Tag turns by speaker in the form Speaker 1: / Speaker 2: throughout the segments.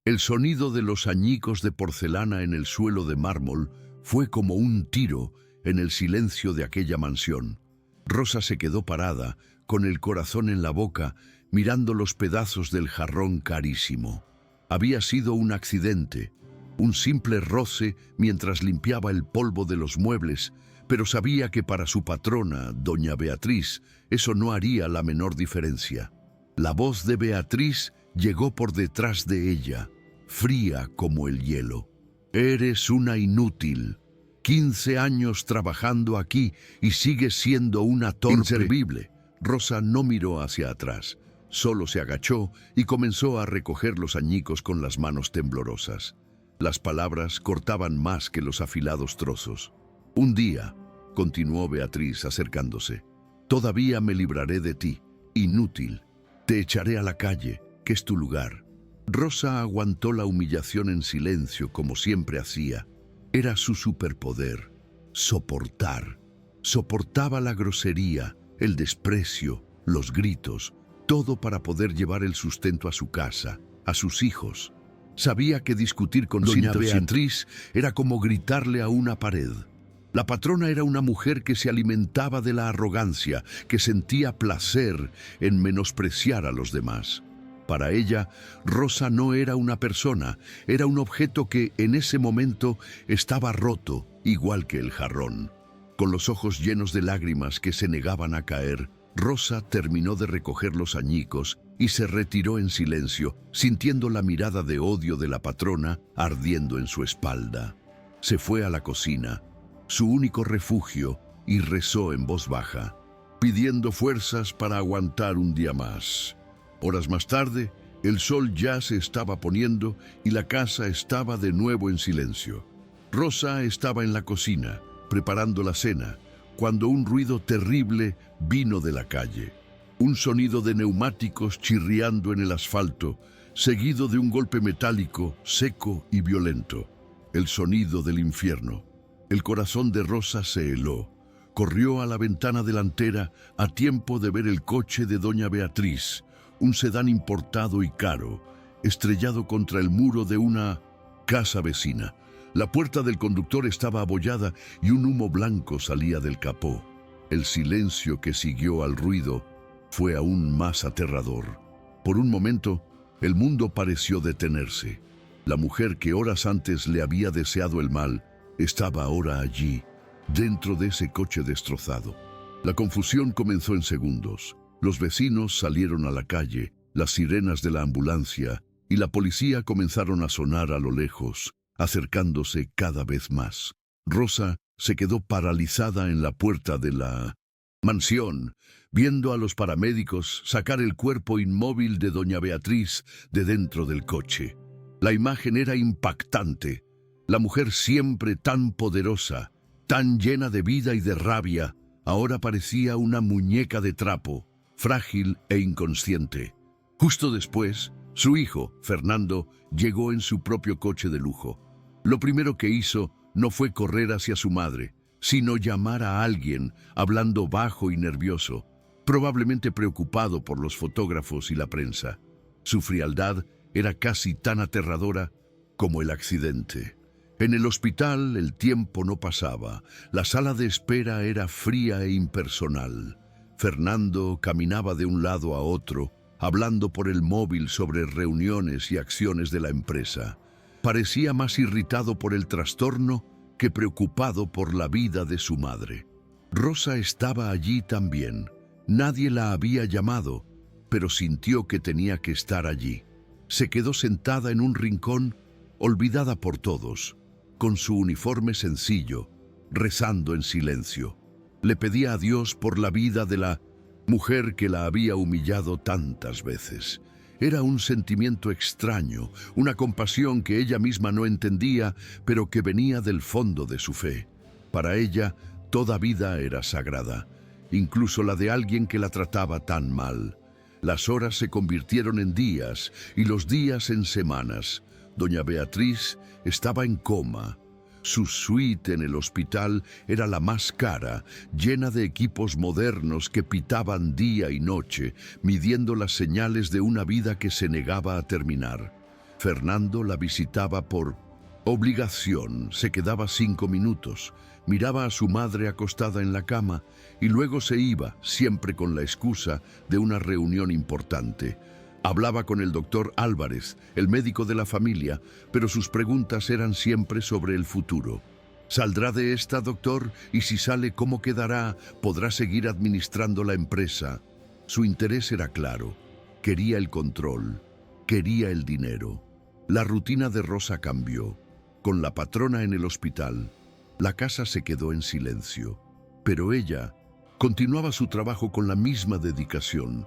Speaker 1: El sonido de los añicos de porcelana en el suelo de mármol fue como un tiro en el silencio de aquella mansión. Rosa se quedó parada, con el corazón en la boca, mirando los pedazos del jarrón carísimo. Había sido un accidente, un simple roce mientras limpiaba el polvo de los muebles, pero sabía que para su patrona, doña Beatriz, eso no haría la menor diferencia. La voz de Beatriz llegó por detrás de ella, fría como el hielo. «Eres una inútil. 15 años trabajando aquí y sigues siendo una torpe». Inservible. Rosa no miró hacia atrás, solo se agachó y comenzó a recoger los añicos con las manos temblorosas. Las palabras cortaban más que los afilados trozos. «Un día», continuó Beatriz acercándose, «todavía me libraré de ti, inútil. Te echaré a la calle, que es tu lugar». Rosa aguantó la humillación en silencio, como siempre hacía. Era su superpoder, soportar. Soportaba la grosería, el desprecio, los gritos, todo para poder llevar el sustento a su casa, a sus hijos. Sabía que discutir con doña Beatriz era como gritarle a una pared. La patrona era una mujer que se alimentaba de la arrogancia, que sentía placer en menospreciar a los demás. Para ella, Rosa no era una persona, era un objeto que en ese momento estaba roto, igual que el jarrón. Con los ojos llenos de lágrimas que se negaban a caer, Rosa terminó de recoger los añicos y se retiró en silencio, sintiendo la mirada de odio de la patrona ardiendo en su espalda. Se fue a la cocina, su único refugio, y rezó en voz baja, pidiendo fuerzas para aguantar un día más. Horas más tarde, el sol ya se estaba poniendo y la casa estaba de nuevo en silencio. Rosa estaba en la cocina, preparando la cena, cuando un ruido terrible vino de la calle. Un sonido de neumáticos chirriando en el asfalto, seguido de un golpe metálico, seco y violento. El sonido del infierno. El corazón de Rosa se heló. Corrió a la ventana delantera a tiempo de ver el coche de doña Beatriz, un sedán importado y caro, estrellado contra el muro de una casa vecina. La puerta del conductor estaba abollada y un humo blanco salía del capó. El silencio que siguió al ruido fue aún más aterrador. Por un momento, el mundo pareció detenerse. La mujer que horas antes le había deseado el mal estaba ahora allí, dentro de ese coche destrozado. La confusión comenzó en segundos. Los vecinos salieron a la calle, las sirenas de la ambulancia y la policía comenzaron a sonar a lo lejos, acercándose cada vez más. Rosa se quedó paralizada en la puerta de la mansión, viendo a los paramédicos sacar el cuerpo inmóvil de doña Beatriz de dentro del coche. La imagen era impactante. La mujer siempre tan poderosa, tan llena de vida y de rabia, ahora parecía una muñeca de trapo, frágil e inconsciente. Justo después, su hijo, Fernando, llegó en su propio coche de lujo. Lo primero que hizo no fue correr hacia su madre, sino llamar a alguien, hablando bajo y nervioso, probablemente preocupado por los fotógrafos y la prensa. Su frialdad era casi tan aterradora como el accidente. En el hospital el tiempo no pasaba, la sala de espera era fría e impersonal. Fernando caminaba de un lado a otro, hablando por el móvil sobre reuniones y acciones de la empresa. Parecía más irritado por el trastorno que preocupado por la vida de su madre. Rosa estaba allí también. Nadie la había llamado, pero sintió que tenía que estar allí. Se quedó sentada en un rincón, olvidada por todos, con su uniforme sencillo, rezando en silencio. Le pedía a Dios por la vida de la mujer que la había humillado tantas veces. Era un sentimiento extraño, una compasión que ella misma no entendía, pero que venía del fondo de su fe. Para ella, toda vida era sagrada, incluso la de alguien que la trataba tan mal. Las horas se convirtieron en días y los días en semanas. Doña Beatriz estaba en coma. Su suite en el hospital era la más cara, llena de equipos modernos que pitaban día y noche, midiendo las señales de una vida que se negaba a terminar. Fernando la visitaba por obligación, se quedaba 5 minutos, miraba a su madre acostada en la cama y luego se iba, siempre con la excusa de una reunión importante. Hablaba con el doctor Álvarez, el médico de la familia, pero sus preguntas eran siempre sobre el futuro. ¿Saldrá de esta, doctor? Y si sale, ¿cómo quedará? ¿Podrá seguir administrando la empresa? Su interés era claro. Quería el control, quería el dinero. La rutina de Rosa cambió. Con la patrona en el hospital, la casa se quedó en silencio. Pero ella continuaba su trabajo con la misma dedicación.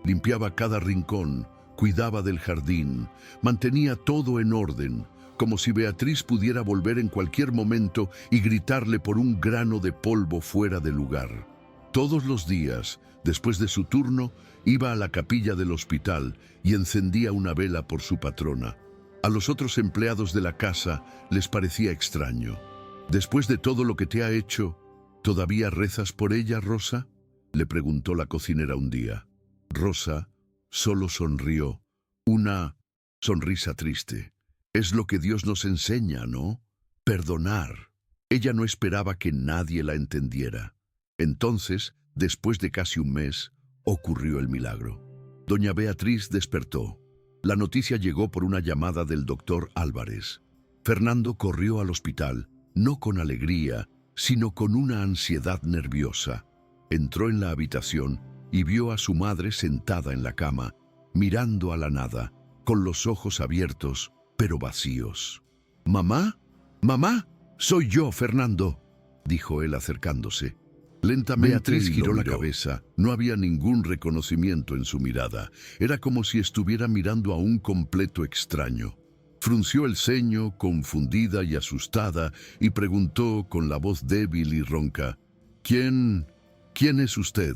Speaker 1: Limpiaba cada rincón, cuidaba del jardín, mantenía todo en orden, como si Beatriz pudiera volver en cualquier momento y gritarle por un grano de polvo fuera de lugar. Todos los días, después de su turno, iba a la capilla del hospital y encendía una vela por su patrona. A los otros empleados de la casa les parecía extraño. «Después de todo lo que te ha hecho, ¿todavía rezas por ella, Rosa?», le preguntó la cocinera un día. Rosa solo sonrió, una sonrisa triste. Es lo que Dios nos enseña, ¿no? Perdonar. Ella no esperaba que nadie la entendiera. Entonces, después de casi un mes, ocurrió el milagro. Doña Beatriz despertó. La noticia llegó por una llamada del doctor Álvarez. Fernando corrió al hospital, no con alegría, sino con una ansiedad nerviosa. Entró en la habitación y vio a su madre sentada en la cama, mirando a la nada, con los ojos abiertos, pero vacíos. «¿Mamá? ¿Mamá? Soy yo, Fernando», dijo él acercándose. Lentamente Beatriz giró la cabeza. No había ningún reconocimiento en su mirada. Era como si estuviera mirando a un completo extraño. Frunció el ceño, confundida y asustada, y preguntó con la voz débil y ronca: «¿Quién es usted?».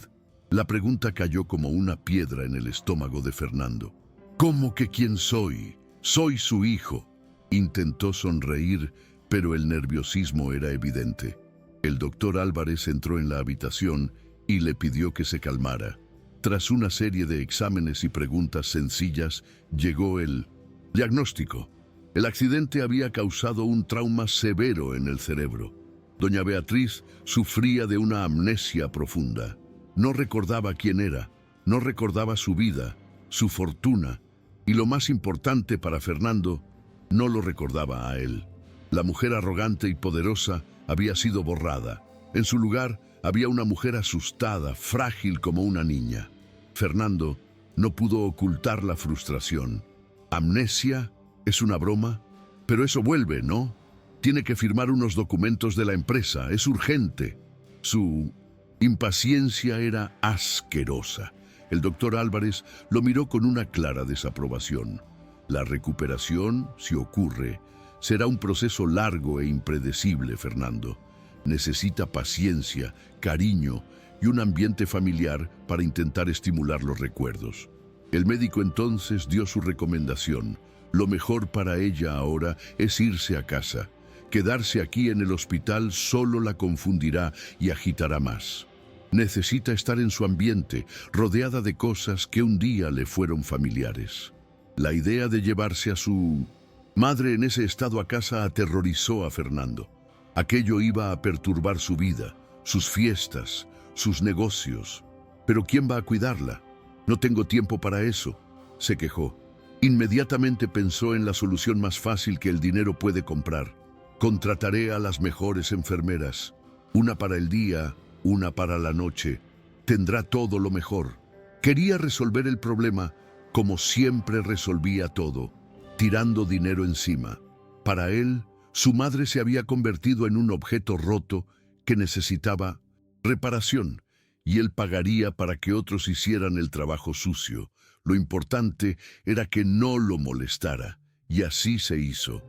Speaker 1: La pregunta cayó como una piedra en el estómago de Fernando. «¿Cómo que quién soy? Soy su hijo». Intentó sonreír, pero el nerviosismo era evidente. El doctor Álvarez entró en la habitación y le pidió que se calmara. Tras una serie de exámenes y preguntas sencillas, llegó el diagnóstico. El accidente había causado un trauma severo en el cerebro. Doña Beatriz sufría de una amnesia profunda. No recordaba quién era, no recordaba su vida, su fortuna, y lo más importante para Fernando, no lo recordaba a él. La mujer arrogante y poderosa había sido borrada. En su lugar había una mujer asustada, frágil como una niña. Fernando no pudo ocultar la frustración. ¿Amnesia? ¿Es una broma? Pero eso vuelve, ¿no? Tiene que firmar unos documentos de la empresa, es urgente. Su impaciencia era asquerosa. El doctor Álvarez lo miró con una clara desaprobación. La recuperación, si ocurre, será un proceso largo e impredecible, Fernando. Necesita paciencia, cariño y un ambiente familiar para intentar estimular los recuerdos. El médico entonces dio su recomendación. Lo mejor para ella ahora es irse a casa. Quedarse aquí en el hospital solo la confundirá y agitará más. Necesita estar en su ambiente, rodeada de cosas que un día le fueron familiares. La idea de llevarse a su madre en ese estado a casa aterrorizó a Fernando. Aquello iba a perturbar su vida, sus fiestas, sus negocios. ¿Pero quién va a cuidarla? No tengo tiempo para eso, se quejó. Inmediatamente pensó en la solución más fácil que el dinero puede comprar. Contrataré a las mejores enfermeras, una para el día, una para la noche. Tendrá todo lo mejor. Quería resolver el problema como siempre resolvía todo, tirando dinero encima. Para él, su madre se había convertido en un objeto roto que necesitaba reparación, y él pagaría para que otros hicieran el trabajo sucio. Lo importante era que no lo molestara, y así se hizo.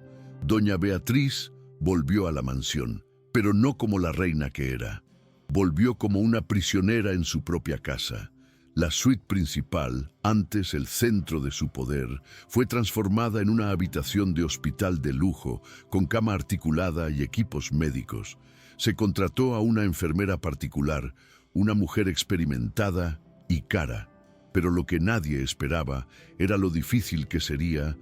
Speaker 1: Doña Beatriz volvió a la mansión, pero no como la reina que era. Volvió como una prisionera en su propia casa. La suite principal, antes el centro de su poder, fue transformada en una habitación de hospital de lujo, con cama articulada y equipos médicos. Se contrató a una enfermera particular, una mujer experimentada y cara. Pero lo que nadie esperaba era lo difícil que sería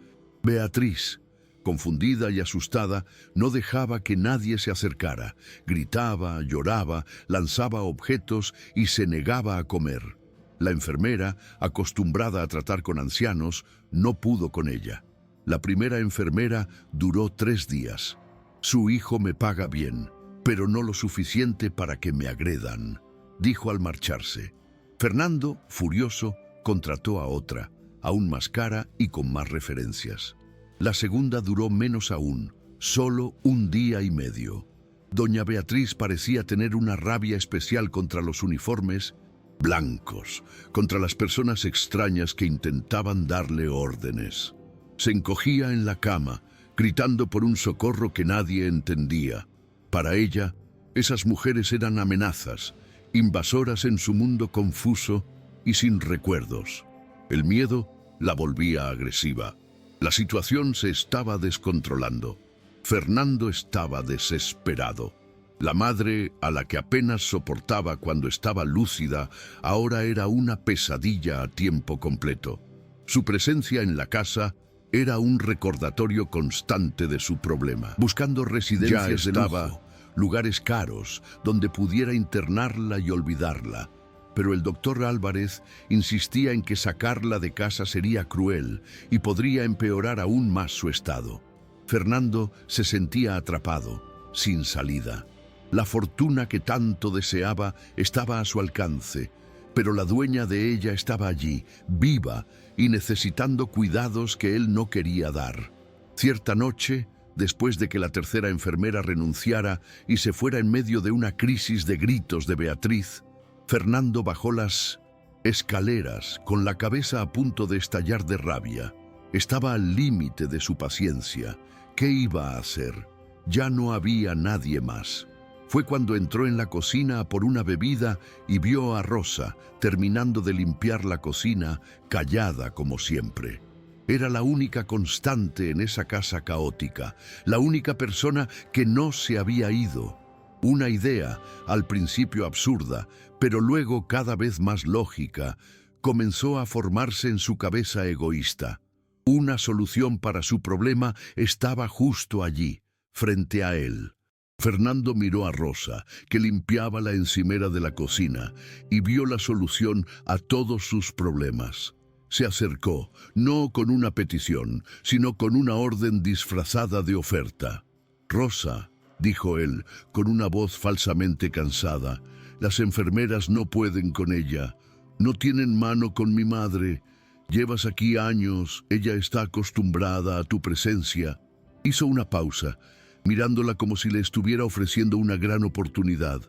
Speaker 1: Beatriz, confundida y asustada, no dejaba que nadie se acercara. Gritaba, lloraba, lanzaba objetos y se negaba a comer. La enfermera, acostumbrada a tratar con ancianos, no pudo con ella. La primera enfermera duró 3 días. «Su hijo me paga bien, pero no lo suficiente para que me agredan», dijo al marcharse. Fernando, furioso, contrató a otra, aún más cara y con más referencias. La segunda duró menos aún, solo 1 día y medio. Doña Beatriz parecía tener una rabia especial contra los uniformes blancos, contra las personas extrañas que intentaban darle órdenes. Se encogía en la cama, gritando por un socorro que nadie entendía. Para ella, esas mujeres eran amenazas, invasoras en su mundo confuso y sin recuerdos. El miedo la volvía agresiva. La situación se estaba descontrolando. Fernando estaba desesperado. La madre, a la que apenas soportaba cuando estaba lúcida, ahora era una pesadilla a tiempo completo. Su presencia en la casa era un recordatorio constante de su problema. Buscando residencias de lujo, lugares caros, donde pudiera internarla y olvidarla. Pero el doctor Álvarez insistía en que sacarla de casa sería cruel y podría empeorar aún más su estado. Fernando se sentía atrapado, sin salida. La fortuna que tanto deseaba estaba a su alcance, pero la dueña de ella estaba allí, viva y necesitando cuidados que él no quería dar. Cierta noche, después de que la tercera enfermera renunciara y se fuera en medio de una crisis de gritos de Beatriz, Fernando bajó las escaleras con la cabeza a punto de estallar de rabia. Estaba al límite de su paciencia. ¿Qué iba a hacer? Ya no había nadie más. Fue cuando entró en la cocina a por una bebida y vio a Rosa, terminando de limpiar la cocina, callada como siempre. Era la única constante en esa casa caótica, la única persona que no se había ido. Una idea, al principio absurda, pero luego cada vez más lógica, comenzó a formarse en su cabeza egoísta. Una solución para su problema estaba justo allí, frente a él. Fernando miró a Rosa, que limpiaba la encimera de la cocina, y vio la solución a todos sus problemas. Se acercó, no con una petición, sino con una orden disfrazada de oferta. «Rosa», dijo él, con una voz falsamente cansada, «las enfermeras no pueden con ella. No tienen mano con mi madre. Llevas aquí años, ella está acostumbrada a tu presencia». Hizo una pausa, mirándola como si le estuviera ofreciendo una gran oportunidad.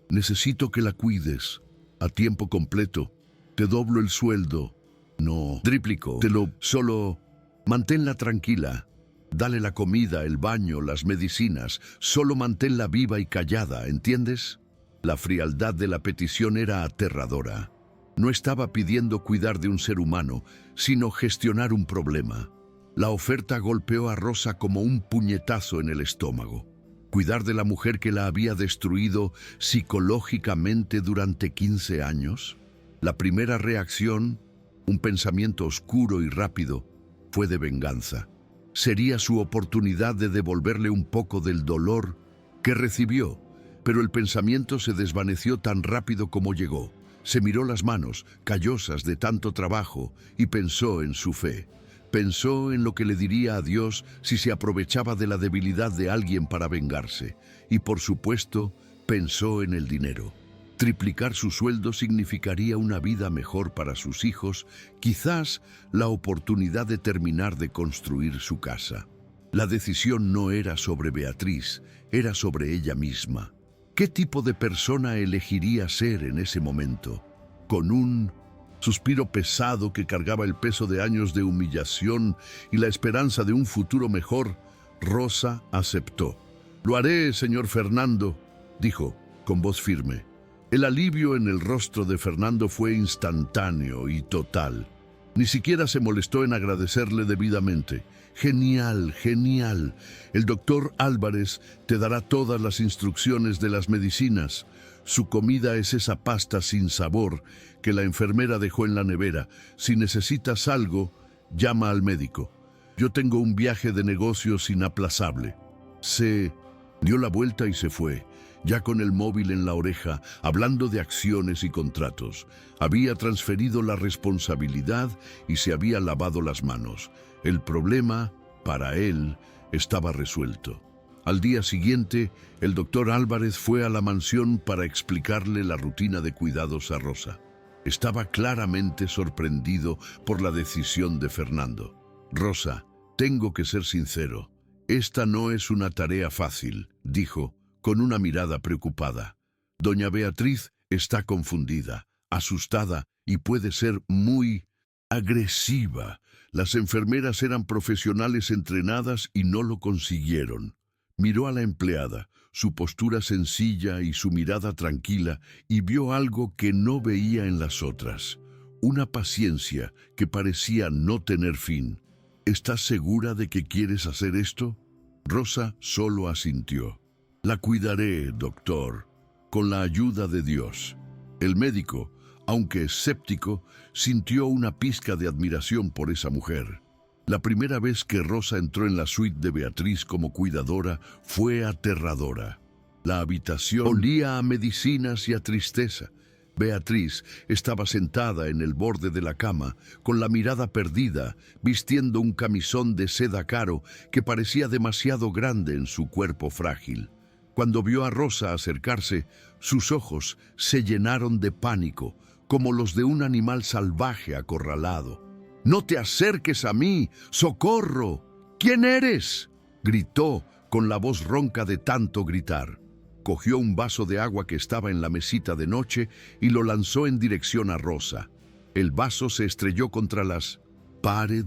Speaker 1: «Necesito que la cuides, a tiempo completo. Te doblo el sueldo». «No», triplicó, «solo manténla tranquila. Dale la comida, el baño, las medicinas. Solo manténla viva y callada, ¿entiendes?» La frialdad de la petición era aterradora. No estaba pidiendo cuidar de un ser humano, sino gestionar un problema. La oferta golpeó a Rosa como un puñetazo en el estómago. ¿Cuidar de la mujer que la había destruido psicológicamente durante 15 años? La primera reacción, un pensamiento oscuro y rápido, fue de venganza. Sería su oportunidad de devolverle un poco del dolor que recibió, pero el pensamiento se desvaneció tan rápido como llegó. Se miró las manos, callosas de tanto trabajo, y pensó en su fe. Pensó en lo que le diría a Dios si se aprovechaba de la debilidad de alguien para vengarse. Y por supuesto, pensó en el dinero. Triplicar su sueldo significaría una vida mejor para sus hijos, quizás la oportunidad de terminar de construir su casa. La decisión no era sobre Beatriz, era sobre ella misma. ¿Qué tipo de persona elegiría ser en ese momento? Con un suspiro pesado que cargaba el peso de años de humillación y la esperanza de un futuro mejor, Rosa aceptó. «Lo haré, señor Fernando», dijo, con voz firme. El alivio en el rostro de Fernando fue instantáneo y total. Ni siquiera se molestó en agradecerle debidamente. «Genial, genial. El doctor Álvarez te dará todas las instrucciones de las medicinas. Su comida es esa pasta sin sabor que la enfermera dejó en la nevera. Si necesitas algo, llama al médico». Yo tengo un viaje de negocios inaplazable. Se dio la vuelta y se fue, ya con el móvil en la oreja, hablando de acciones y contratos. Había transferido la responsabilidad y se había lavado las manos. El problema, para él, estaba resuelto. Al día siguiente, el doctor Álvarez fue a la mansión para explicarle la rutina de cuidados a Rosa. Estaba claramente sorprendido por la decisión de Fernando. Rosa, tengo que ser sincero. Esta no es una tarea fácil, dijo, con una mirada preocupada. Doña Beatriz está confundida, asustada y puede ser muy agresiva. Las enfermeras eran profesionales entrenadas y no lo consiguieron. Miró a la empleada, su postura sencilla y su mirada tranquila, y vio algo que no veía en las otras. Una paciencia que parecía no tener fin. ¿Estás segura de que quieres hacer esto? Rosa solo asintió. La cuidaré, doctor, con la ayuda de Dios. El médico, aunque escéptico, sintió una pizca de admiración por esa mujer. La primera vez que Rosa entró en la suite de Beatriz como cuidadora fue aterradora. La habitación olía a medicinas y a tristeza. Beatriz estaba sentada en el borde de la cama, con la mirada perdida, vistiendo un camisón de seda caro que parecía demasiado grande en su cuerpo frágil. Cuando vio a Rosa acercarse, sus ojos se llenaron de pánico, como los de un animal salvaje acorralado. «¡No te acerques a mí! ¡Socorro! ¿Quién eres?», gritó con la voz ronca de tanto gritar. Cogió un vaso de agua que estaba en la mesita de noche y lo lanzó en dirección a Rosa. El vaso se estrelló contra las pared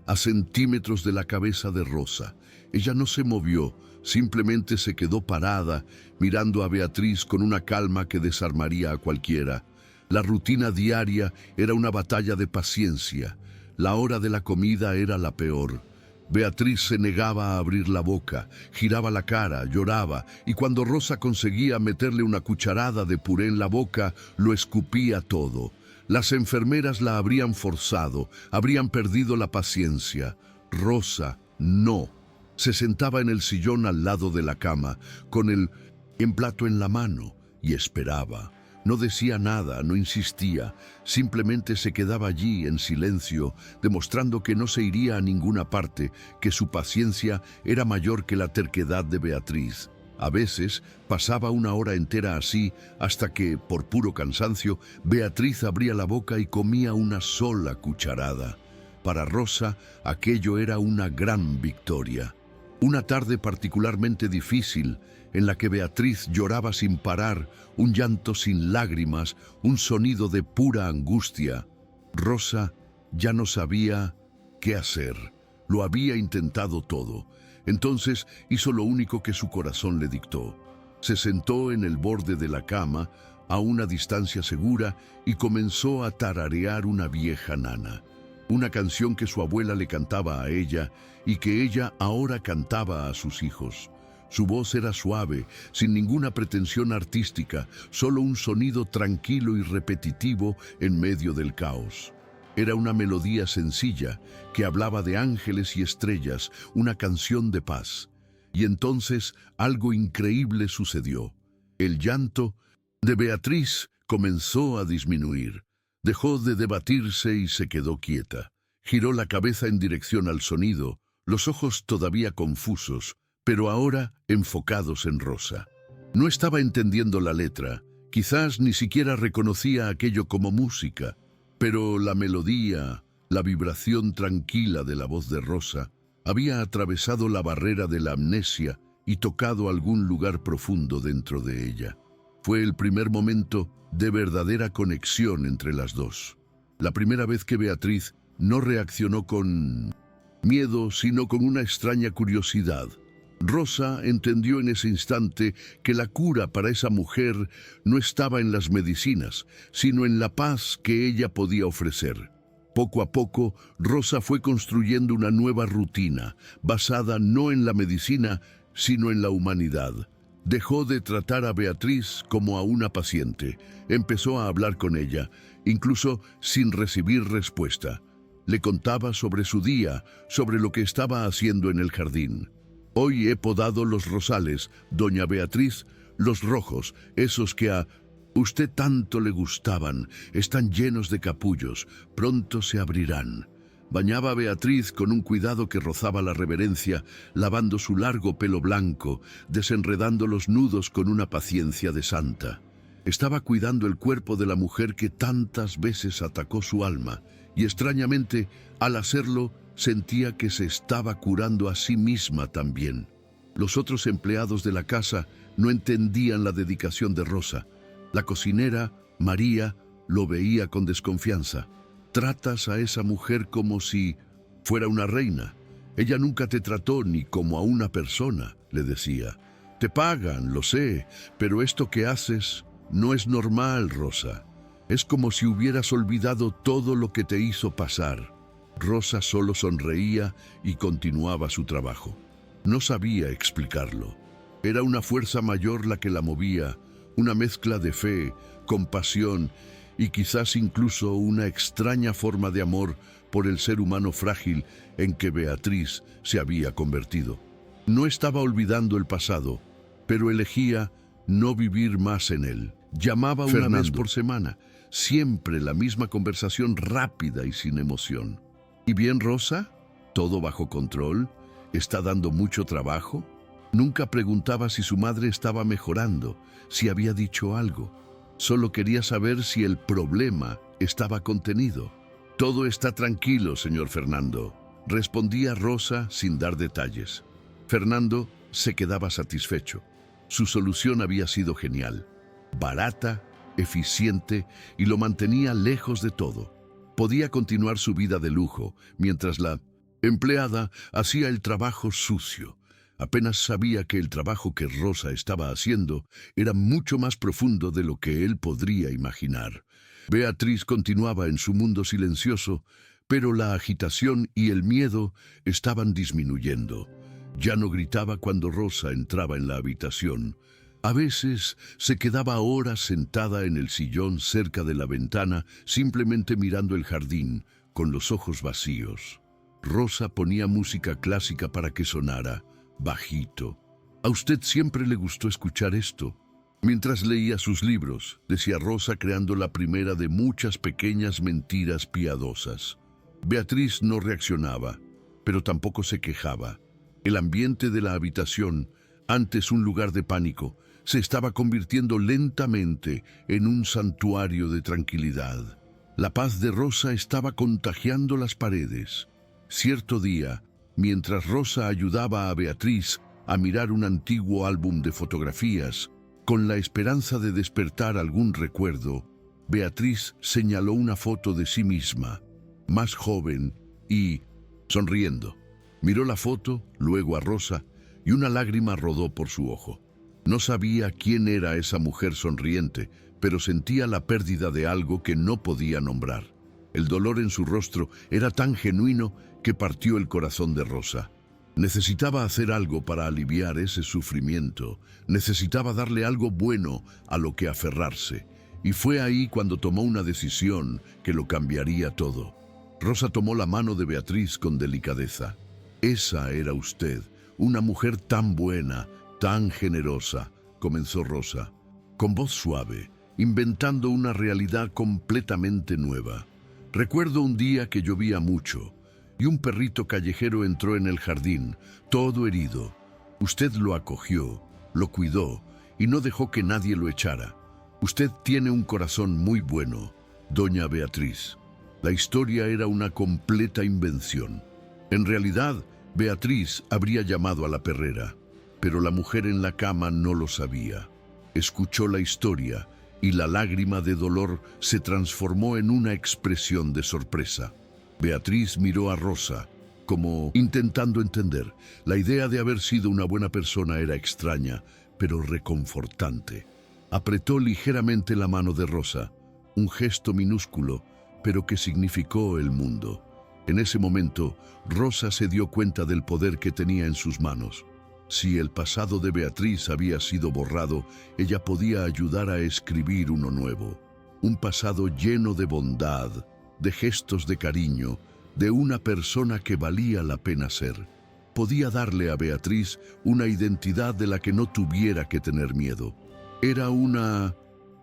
Speaker 1: a centímetros de la cabeza de Rosa. Ella no se movió, simplemente se quedó parada, mirando a Beatriz con una calma que desarmaría a cualquiera. La rutina diaria era una batalla de paciencia. La hora de la comida era la peor. Beatriz se negaba a abrir la boca, giraba la cara, lloraba, y cuando Rosa conseguía meterle una cucharada de puré en la boca, lo escupía todo. Las enfermeras la habrían forzado, habrían perdido la paciencia. Rosa, no. Se sentaba en el sillón al lado de la cama, con el plato en la mano, y esperaba. No decía nada, no insistía, simplemente se quedaba allí en silencio, demostrando que no se iría a ninguna parte, que su paciencia era mayor que la terquedad de Beatriz. A veces pasaba una hora entera así, hasta que, por puro cansancio, Beatriz abría la boca y comía una sola cucharada. Para Rosa, aquello era una gran victoria. Una tarde particularmente difícil, en la que Beatriz lloraba sin parar, un llanto sin lágrimas, un sonido de pura angustia. Rosa ya no sabía qué hacer. Lo había intentado todo. Entonces hizo lo único que su corazón le dictó. Se sentó en el borde de la cama, a una distancia segura, y comenzó a tararear una vieja nana. Una canción que su abuela le cantaba a ella y que ella ahora cantaba a sus hijos. Su voz era suave, sin ninguna pretensión artística, solo un sonido tranquilo y repetitivo en medio del caos. Era una melodía sencilla que hablaba de ángeles y estrellas, una canción de paz. Y entonces algo increíble sucedió. El llanto de Beatriz comenzó a disminuir. Dejó de debatirse y se quedó quieta. Giró la cabeza en dirección al sonido, los ojos todavía confusos, pero ahora enfocados en Rosa. No estaba entendiendo la letra, quizás ni siquiera reconocía aquello como música, pero la melodía, la vibración tranquila de la voz de Rosa, había atravesado la barrera de la amnesia y tocado algún lugar profundo dentro de ella. Fue el primer momento de verdadera conexión entre las dos. La primera vez que Beatriz no reaccionó con miedo, sino con una extraña curiosidad. Rosa entendió en ese instante que la cura para esa mujer no estaba en las medicinas, sino en la paz que ella podía ofrecer. Poco a poco, Rosa fue construyendo una nueva rutina, basada no en la medicina, sino en la humanidad. Dejó de tratar a Beatriz como a una paciente. Empezó a hablar con ella, incluso sin recibir respuesta. Le contaba sobre su día, sobre lo que estaba haciendo en el jardín. Hoy he podado los rosales, doña Beatriz, los rojos, esos que a usted tanto le gustaban, están llenos de capullos, pronto se abrirán. Bañaba a Beatriz con un cuidado que rozaba la reverencia, lavando su largo pelo blanco, desenredando los nudos con una paciencia de santa. Estaba cuidando el cuerpo de la mujer que tantas veces atacó su alma, y extrañamente, al hacerlo, sentía que se estaba curando a sí misma también. Los otros empleados de la casa no entendían la dedicación de Rosa. La cocinera, María, lo veía con desconfianza. Tratas a esa mujer como si fuera una reina. Ella nunca te trató ni como a una persona, le decía. Te pagan, lo sé, pero esto que haces no es normal, Rosa. Es como si hubieras olvidado todo lo que te hizo pasar. Rosa solo sonreía y continuaba su trabajo. No sabía explicarlo. Era una fuerza mayor la que la movía, una mezcla de fe, compasión y quizás incluso una extraña forma de amor por el ser humano frágil en que Beatriz se había convertido. No estaba olvidando el pasado, pero elegía no vivir más en él. Llamaba una vez por semana, siempre la misma conversación rápida y sin emoción. ¿Y bien, Rosa? ¿Todo bajo control? ¿Está dando mucho trabajo? Nunca preguntaba si su madre estaba mejorando, si había dicho algo. Solo quería saber si el problema estaba contenido. Todo está tranquilo, señor Fernando, respondía Rosa sin dar detalles. Fernando se quedaba satisfecho. Su solución había sido genial, barata, eficiente y lo mantenía lejos de todo. Podía continuar su vida de lujo, mientras la empleada hacía el trabajo sucio. Apenas sabía que el trabajo que Rosa estaba haciendo era mucho más profundo de lo que él podría imaginar. Beatriz continuaba en su mundo silencioso, pero la agitación y el miedo estaban disminuyendo. Ya no gritaba cuando Rosa entraba en la habitación. A veces se quedaba horas sentada en el sillón cerca de la ventana, simplemente mirando el jardín, con los ojos vacíos. Rosa ponía música clásica para que sonara, bajito. «A usted siempre le gustó escuchar esto». Mientras leía sus libros, decía Rosa, creando la primera de muchas pequeñas mentiras piadosas. Beatriz no reaccionaba, pero tampoco se quejaba. El ambiente de la habitación, antes un lugar de pánico, se estaba convirtiendo lentamente en un santuario de tranquilidad. La paz de Rosa estaba contagiando las paredes. Cierto día, mientras Rosa ayudaba a Beatriz a mirar un antiguo álbum de fotografías, con la esperanza de despertar algún recuerdo, Beatriz señaló una foto de sí misma, más joven y sonriendo. Miró la foto, luego a Rosa, y una lágrima rodó por su ojo. No sabía quién era esa mujer sonriente, pero sentía la pérdida de algo que no podía nombrar. El dolor en su rostro era tan genuino que partió el corazón de Rosa. Necesitaba hacer algo para aliviar ese sufrimiento. Necesitaba darle algo bueno a lo que aferrarse. Y fue ahí cuando tomó una decisión que lo cambiaría todo. Rosa tomó la mano de Beatriz con delicadeza. «Esa era usted, una mujer tan buena, tan generosa», comenzó Rosa, con voz suave, inventando una realidad completamente nueva. «Recuerdo un día que llovía mucho y un perrito callejero entró en el jardín, todo herido. Usted lo acogió, lo cuidó y no dejó que nadie lo echara. Usted tiene un corazón muy bueno, doña Beatriz». La historia era una completa invención. En realidad, Beatriz habría llamado a la perrera, pero la mujer en la cama no lo sabía. Escuchó la historia y la lágrima de dolor se transformó en una expresión de sorpresa. Beatriz miró a Rosa, como intentando entender. La idea de haber sido una buena persona era extraña, pero reconfortante. Apretó ligeramente la mano de Rosa, un gesto minúsculo, pero que significó el mundo. En ese momento, Rosa se dio cuenta del poder que tenía en sus manos. Si el pasado de Beatriz había sido borrado, ella podía ayudar a escribir uno nuevo. Un pasado lleno de bondad, de gestos de cariño, de una persona que valía la pena ser. Podía darle a Beatriz una identidad de la que no tuviera que tener miedo. Era una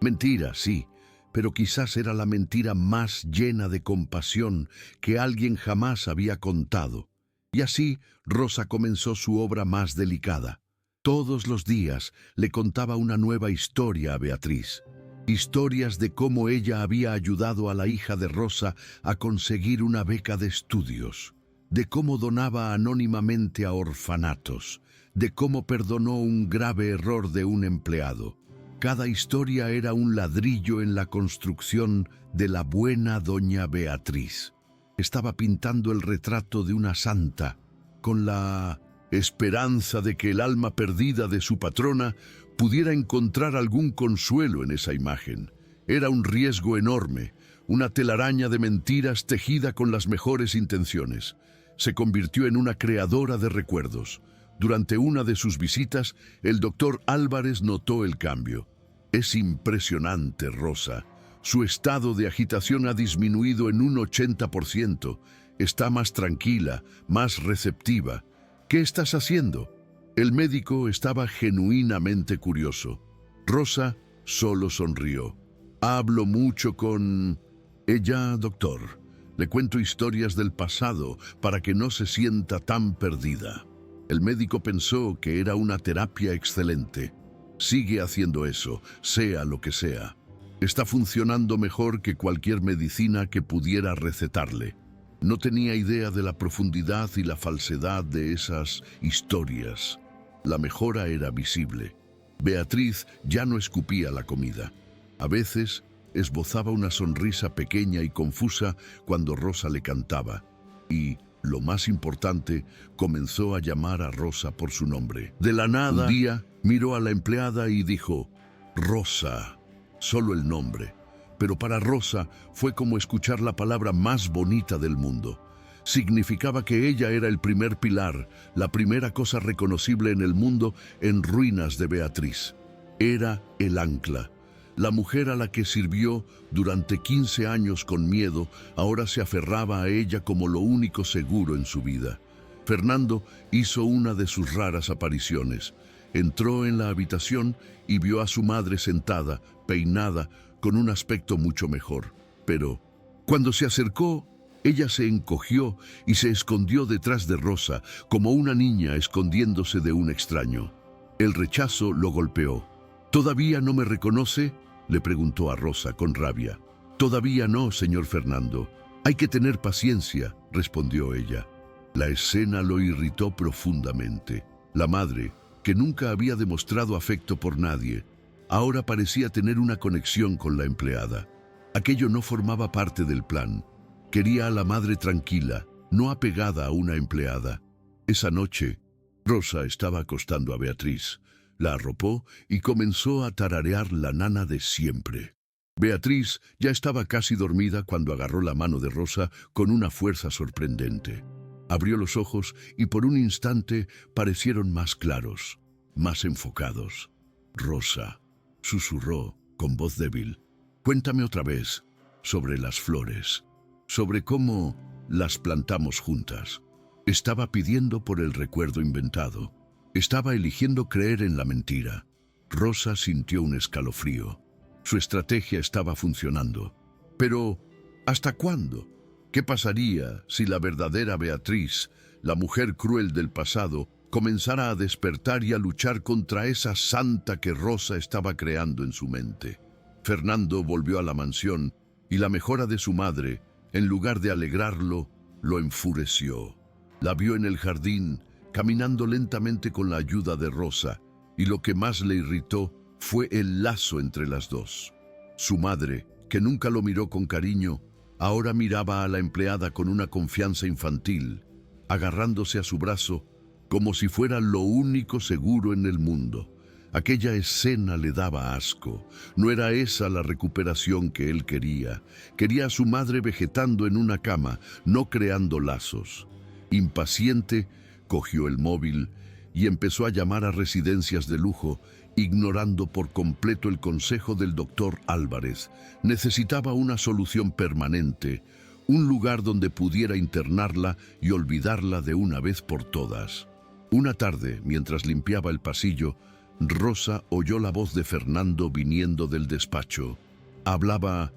Speaker 1: mentira, sí, pero quizás era la mentira más llena de compasión que alguien jamás había contado. Y así Rosa comenzó su obra más delicada. Todos los días le contaba una nueva historia a Beatriz. Historias de cómo ella había ayudado a la hija de Rosa a conseguir una beca de estudios, de cómo donaba anónimamente a orfanatos, de cómo perdonó un grave error de un empleado. Cada historia era un ladrillo en la construcción de la buena doña Beatriz. Estaba pintando el retrato de una santa, con la esperanza de que el alma perdida de su patrona pudiera encontrar algún consuelo en esa imagen. Era un riesgo enorme, una telaraña de mentiras tejida con las mejores intenciones. Se convirtió en una creadora de recuerdos. Durante una de sus visitas, el doctor Álvarez notó el cambio. Es impresionante, Rosa. Su estado de agitación ha disminuido en un 80%. Está más tranquila, más receptiva. ¿Qué estás haciendo? El médico estaba genuinamente curioso. Rosa solo sonrió. Hablo mucho con ella, doctor. Le cuento historias del pasado para que no se sienta tan perdida. El médico pensó que era una terapia excelente. Sigue haciendo eso, sea lo que sea. Está funcionando mejor que cualquier medicina que pudiera recetarle. No tenía idea de la profundidad y la falsedad de esas historias. La mejora era visible. Beatriz ya no escupía la comida. A veces esbozaba una sonrisa pequeña y confusa cuando Rosa le cantaba. Y, lo más importante, comenzó a llamar a Rosa por su nombre. De la nada, un día miró a la empleada y dijo, Rosa. Solo el nombre. Pero para Rosa fue como escuchar la palabra más bonita del mundo. Significaba que ella era el primer pilar, la primera cosa reconocible en el mundo en ruinas de Beatriz. Era el ancla. La mujer a la que sirvió durante 15 años con miedo, ahora se aferraba a ella como lo único seguro en su vida. Fernando hizo una de sus raras apariciones. Entró en la habitación y vio a su madre sentada, peinada, con un aspecto mucho mejor. Pero, cuando se acercó, ella se encogió y se escondió detrás de Rosa, como una niña escondiéndose de un extraño. El rechazo lo golpeó. ¿Todavía no me reconoce?, le preguntó a Rosa con rabia. Todavía no, señor Fernando. Hay que tener paciencia, respondió ella. La escena lo irritó profundamente. La madre, que nunca había demostrado afecto por nadie, ahora parecía tener una conexión con la empleada. Aquello no formaba parte del plan. Quería a la madre tranquila, no apegada a una empleada. Esa noche, Rosa estaba acostando a Beatriz. La arropó y comenzó a tararear la nana de siempre. Beatriz ya estaba casi dormida cuando agarró la mano de Rosa con una fuerza sorprendente. Abrió los ojos y por un instante parecieron más claros, más enfocados. Rosa, susurró con voz débil, cuéntame otra vez sobre las flores, sobre cómo las plantamos juntas. Estaba pidiendo por el recuerdo inventado. Estaba eligiendo creer en la mentira. Rosa sintió un escalofrío. Su estrategia estaba funcionando. Pero, ¿hasta cuándo? ¿Qué pasaría si la verdadera Beatriz, la mujer cruel del pasado, comenzara a despertar y a luchar contra esa santa que Rosa estaba creando en su mente? Fernando volvió a la mansión y la mejora de su madre, en lugar de alegrarlo, lo enfureció. La vio en el jardín, caminando lentamente con la ayuda de Rosa, y lo que más le irritó fue el lazo entre las dos. Su madre, que nunca lo miró con cariño, ahora miraba a la empleada con una confianza infantil, agarrándose a su brazo como si fuera lo único seguro en el mundo. Aquella escena le daba asco. No era esa la recuperación que él quería. Quería a su madre vegetando en una cama, no creando lazos. Impaciente, cogió el móvil y empezó a llamar a residencias de lujo, ignorando por completo el consejo del doctor Álvarez. Necesitaba una solución permanente, un lugar donde pudiera internarla y olvidarla de una vez por todas. Una tarde, mientras limpiaba el pasillo, Rosa oyó la voz de Fernando viniendo del despacho. Hablaba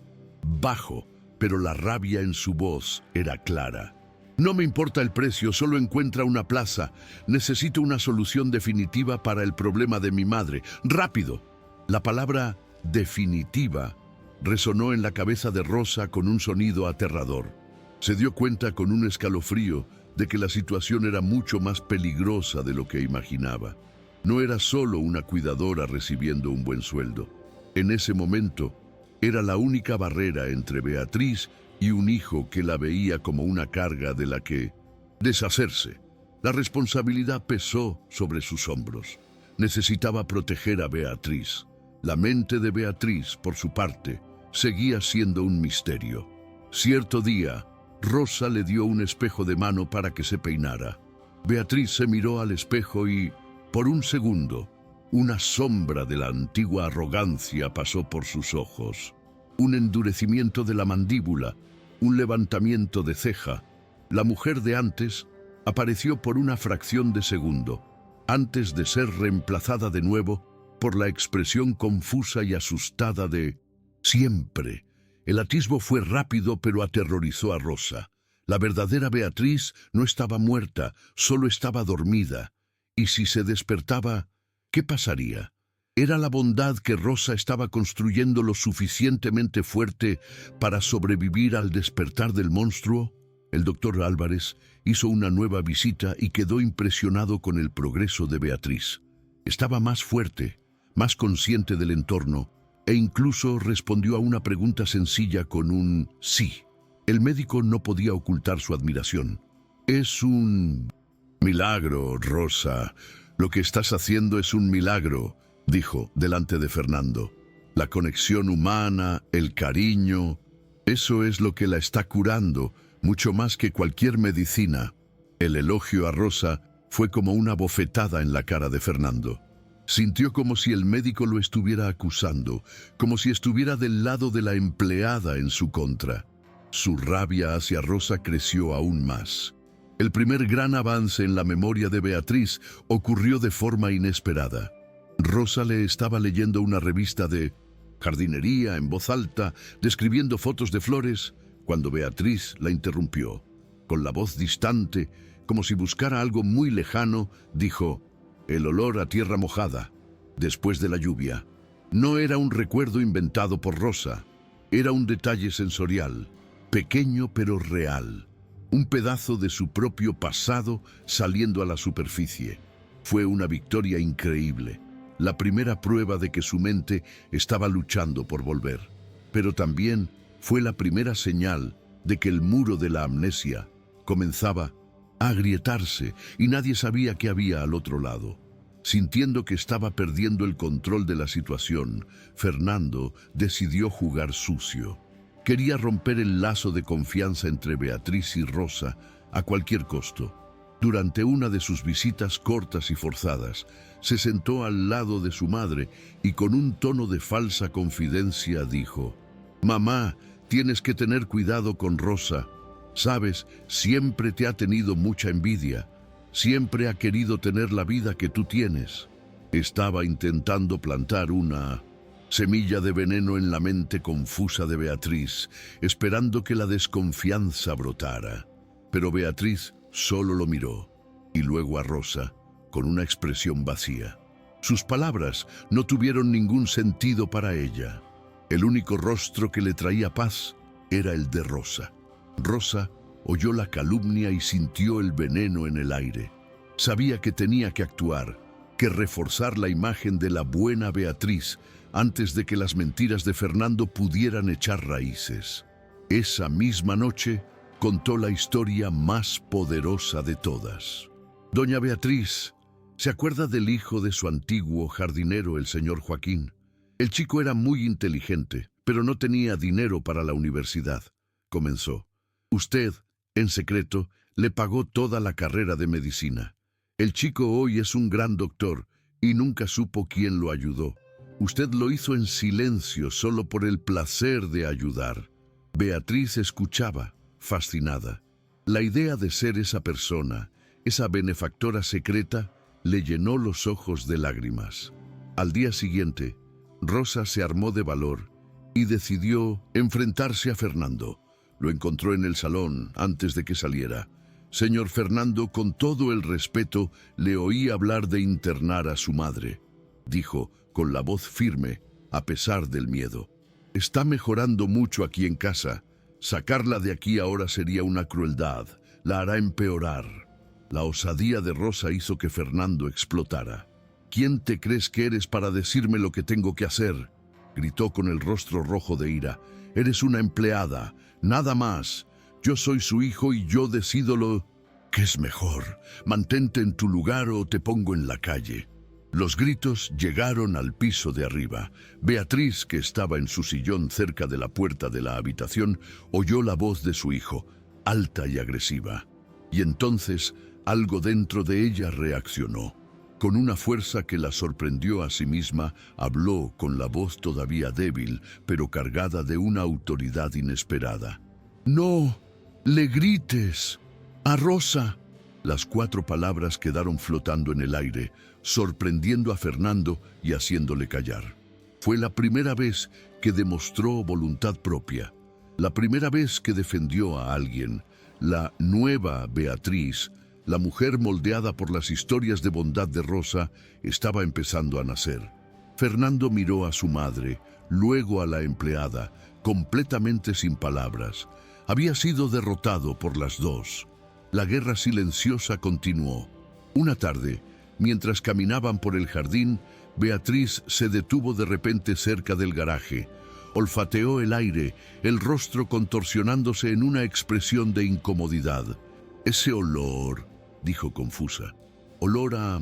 Speaker 1: bajo, pero la rabia en su voz era clara. No me importa el precio, solo encuentra una plaza. Necesito una solución definitiva para el problema de mi madre. ¡Rápido! La palabra definitiva resonó en la cabeza de Rosa con un sonido aterrador. Se dio cuenta con un escalofrío de que la situación era mucho más peligrosa de lo que imaginaba. No era solo una cuidadora recibiendo un buen sueldo. En ese momento, era la única barrera entre Beatriz y un hijo que la veía como una carga de la que deshacerse. La responsabilidad pesó sobre sus hombros. Necesitaba proteger a Beatriz. La mente de Beatriz, por su parte, seguía siendo un misterio. Cierto día, Rosa le dio un espejo de mano para que se peinara. Beatriz se miró al espejo y, por un segundo, una sombra de la antigua arrogancia pasó por sus ojos. Un endurecimiento de la mandíbula, un levantamiento de ceja. La mujer de antes apareció por una fracción de segundo, antes de ser reemplazada de nuevo por la expresión confusa y asustada de siempre. El atisbo fue rápido, pero aterrorizó a Rosa. La verdadera Beatriz no estaba muerta, solo estaba dormida. Y si se despertaba, ¿qué pasaría? ¿Era la bondad que Rosa estaba construyendo lo suficientemente fuerte para sobrevivir al despertar del monstruo? El doctor Álvarez hizo una nueva visita y quedó impresionado con el progreso de Beatriz. Estaba más fuerte, más consciente del entorno, e incluso respondió a una pregunta sencilla con un sí. El médico no podía ocultar su admiración. Es un milagro, Rosa. Lo que estás haciendo es un milagro, dijo delante de Fernando. La conexión humana, el cariño, eso es lo que la está curando, mucho más que cualquier medicina. El elogio a Rosa fue como una bofetada en la cara de Fernando. Sintió como si el médico lo estuviera acusando, como si estuviera del lado de la empleada en su contra. Su rabia hacia Rosa creció aún más. El primer gran avance en la memoria de Beatriz ocurrió de forma inesperada. Rosa le estaba leyendo una revista de jardinería en voz alta, describiendo fotos de flores, cuando Beatriz la interrumpió. Con la voz distante, como si buscara algo muy lejano, dijo: el olor a tierra mojada, después de la lluvia. No era un recuerdo inventado por Rosa, era un detalle sensorial, pequeño pero real. Un pedazo de su propio pasado saliendo a la superficie. Fue una victoria increíble, la primera prueba de que su mente estaba luchando por volver. Pero también fue la primera señal de que el muro de la amnesia comenzaba a agrietarse y nadie sabía qué había al otro lado. Sintiendo que estaba perdiendo el control de la situación, Fernando decidió jugar sucio. Quería romper el lazo de confianza entre Beatriz y Rosa a cualquier costo. Durante una de sus visitas cortas y forzadas, se sentó al lado de su madre y con un tono de falsa confidencia dijo: «Mamá, tienes que tener cuidado con Rosa. Sabes, siempre te ha tenido mucha envidia. Siempre ha querido tener la vida que tú tienes». Estaba intentando plantar una semilla de veneno en la mente confusa de Beatriz, esperando que la desconfianza brotara. Pero Beatriz solo lo miró, y luego a Rosa, con una expresión vacía. Sus palabras no tuvieron ningún sentido para ella. El único rostro que le traía paz era el de Rosa. Rosa oyó la calumnia y sintió el veneno en el aire. Sabía que tenía que actuar, que reforzar la imagen de la buena Beatriz antes de que las mentiras de Fernando pudieran echar raíces. Esa misma noche contó la historia más poderosa de todas. Doña Beatriz, ¿se acuerda del hijo de su antiguo jardinero, el señor Joaquín? El chico era muy inteligente, pero no tenía dinero para la universidad. Comenzó. Usted, en secreto, le pagó toda la carrera de medicina. El chico hoy es un gran doctor y nunca supo quién lo ayudó. Usted lo hizo en silencio solo por el placer de ayudar. Beatriz escuchaba, fascinada. La idea de ser esa persona, esa benefactora secreta, le llenó los ojos de lágrimas. Al día siguiente, Rosa se armó de valor y decidió enfrentarse a Fernando. Lo encontró en el salón antes de que saliera. Señor Fernando, con todo el respeto, le oí hablar de internar a su madre. Dijo, con la voz firme, a pesar del miedo. Está mejorando mucho aquí en casa. Sacarla de aquí ahora sería una crueldad. La hará empeorar. La osadía de Rosa hizo que Fernando explotara. ¿Quién te crees que eres para decirme lo que tengo que hacer?, gritó con el rostro rojo de ira. Eres una empleada, nada más. Yo soy su hijo y yo decido lo que es mejor. Mantente en tu lugar o te pongo en la calle. Los gritos llegaron al piso de arriba. Beatriz, que estaba en su sillón cerca de la puerta de la habitación, oyó la voz de su hijo, alta y agresiva. Y entonces algo dentro de ella reaccionó. Con una fuerza que la sorprendió a sí misma, habló con la voz todavía débil, pero cargada de una autoridad inesperada. «¡No le grites a Rosa!». Las 4 palabras quedaron flotando en el aire, sorprendiendo a Fernando y haciéndole callar. Fue la primera vez que demostró voluntad propia, la primera vez que defendió a alguien. La nueva Beatriz, la mujer moldeada por las historias de bondad de Rosa, estaba empezando a nacer. Fernando miró a su madre, luego a la empleada, completamente sin palabras. Había sido derrotado por las dos. La guerra silenciosa continuó. Una tarde, mientras caminaban por el jardín, Beatriz se detuvo de repente cerca del garaje. Olfateó el aire, el rostro contorsionándose en una expresión de incomodidad. «Ese olor», dijo confusa. «Olor a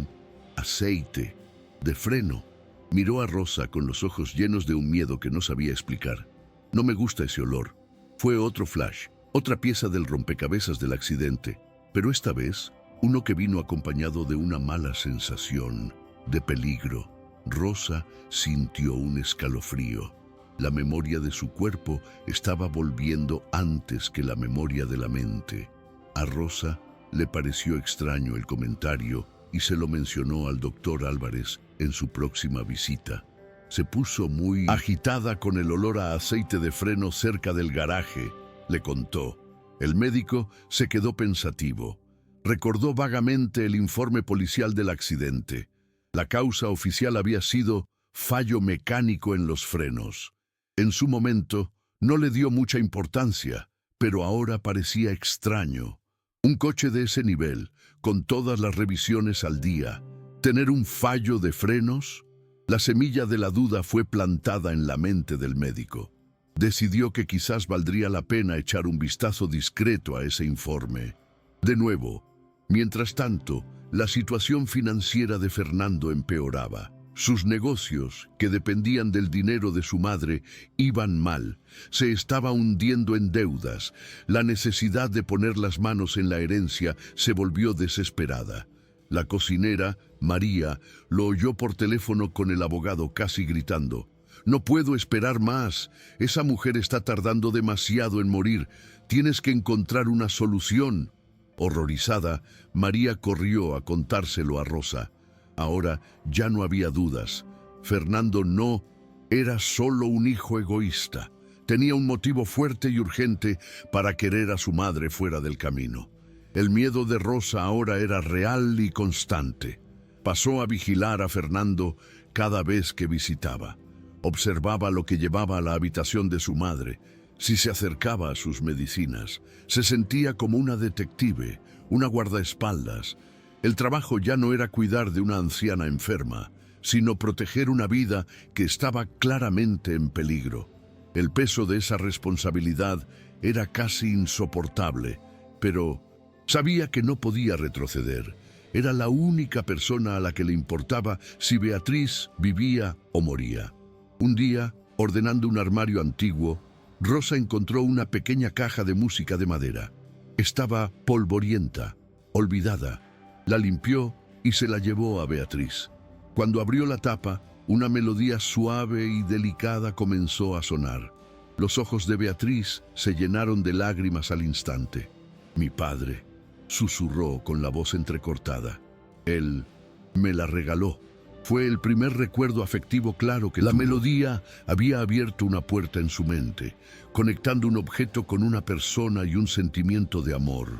Speaker 1: aceite, de freno». Miró a Rosa con los ojos llenos de un miedo que no sabía explicar. «No me gusta ese olor». Fue otro flash, otra pieza del rompecabezas del accidente, pero esta vez uno que vino acompañado de una mala sensación, de peligro. Rosa sintió un escalofrío. La memoria de su cuerpo estaba volviendo antes que la memoria de la mente. A Rosa le pareció extraño el comentario y se lo mencionó al doctor Álvarez en su próxima visita. Se puso muy agitada con el olor a aceite de freno cerca del garaje, le contó. El médico se quedó pensativo. Recordó vagamente el informe policial del accidente. La causa oficial había sido fallo mecánico en los frenos. En su momento no le dio mucha importancia, pero ahora parecía extraño. Un coche de ese nivel, con todas las revisiones al día, ¿tener un fallo de frenos? La semilla de la duda fue plantada en la mente del médico. Decidió que quizás valdría la pena echar un vistazo discreto a ese informe. De nuevo, mientras tanto, la situación financiera de Fernando empeoraba. Sus negocios, que dependían del dinero de su madre, iban mal. Se estaba hundiendo en deudas. La necesidad de poner las manos en la herencia se volvió desesperada. La cocinera, María, lo oyó por teléfono con el abogado casi gritando. «No puedo esperar más. Esa mujer está tardando demasiado en morir. Tienes que encontrar una solución». Horrorizada, María corrió a contárselo a Rosa. Ahora ya no había dudas. Fernando no era solo un hijo egoísta. Tenía un motivo fuerte y urgente para querer a su madre fuera del camino. El miedo de Rosa ahora era real y constante. Pasó a vigilar a Fernando cada vez que visitaba. Observaba lo que llevaba a la habitación de su madre, si se acercaba a sus medicinas. Se sentía como una detective, una guardaespaldas. El trabajo ya no era cuidar de una anciana enferma, sino proteger una vida que estaba claramente en peligro. El peso de esa responsabilidad era casi insoportable, pero sabía que no podía retroceder. Era la única persona a la que le importaba si Beatriz vivía o moría. Un día, ordenando un armario antiguo, Rosa encontró una pequeña caja de música de madera. Estaba polvorienta, olvidada. La limpió y se la llevó a Beatriz. Cuando abrió la tapa, una melodía suave y delicada comenzó a sonar. Los ojos de Beatriz se llenaron de lágrimas al instante. «Mi padre», susurró con la voz entrecortada. «Él me la regaló». Fue el primer recuerdo afectivo claro que la melodía había abierto una puerta en su mente, conectando un objeto con una persona y un sentimiento de amor.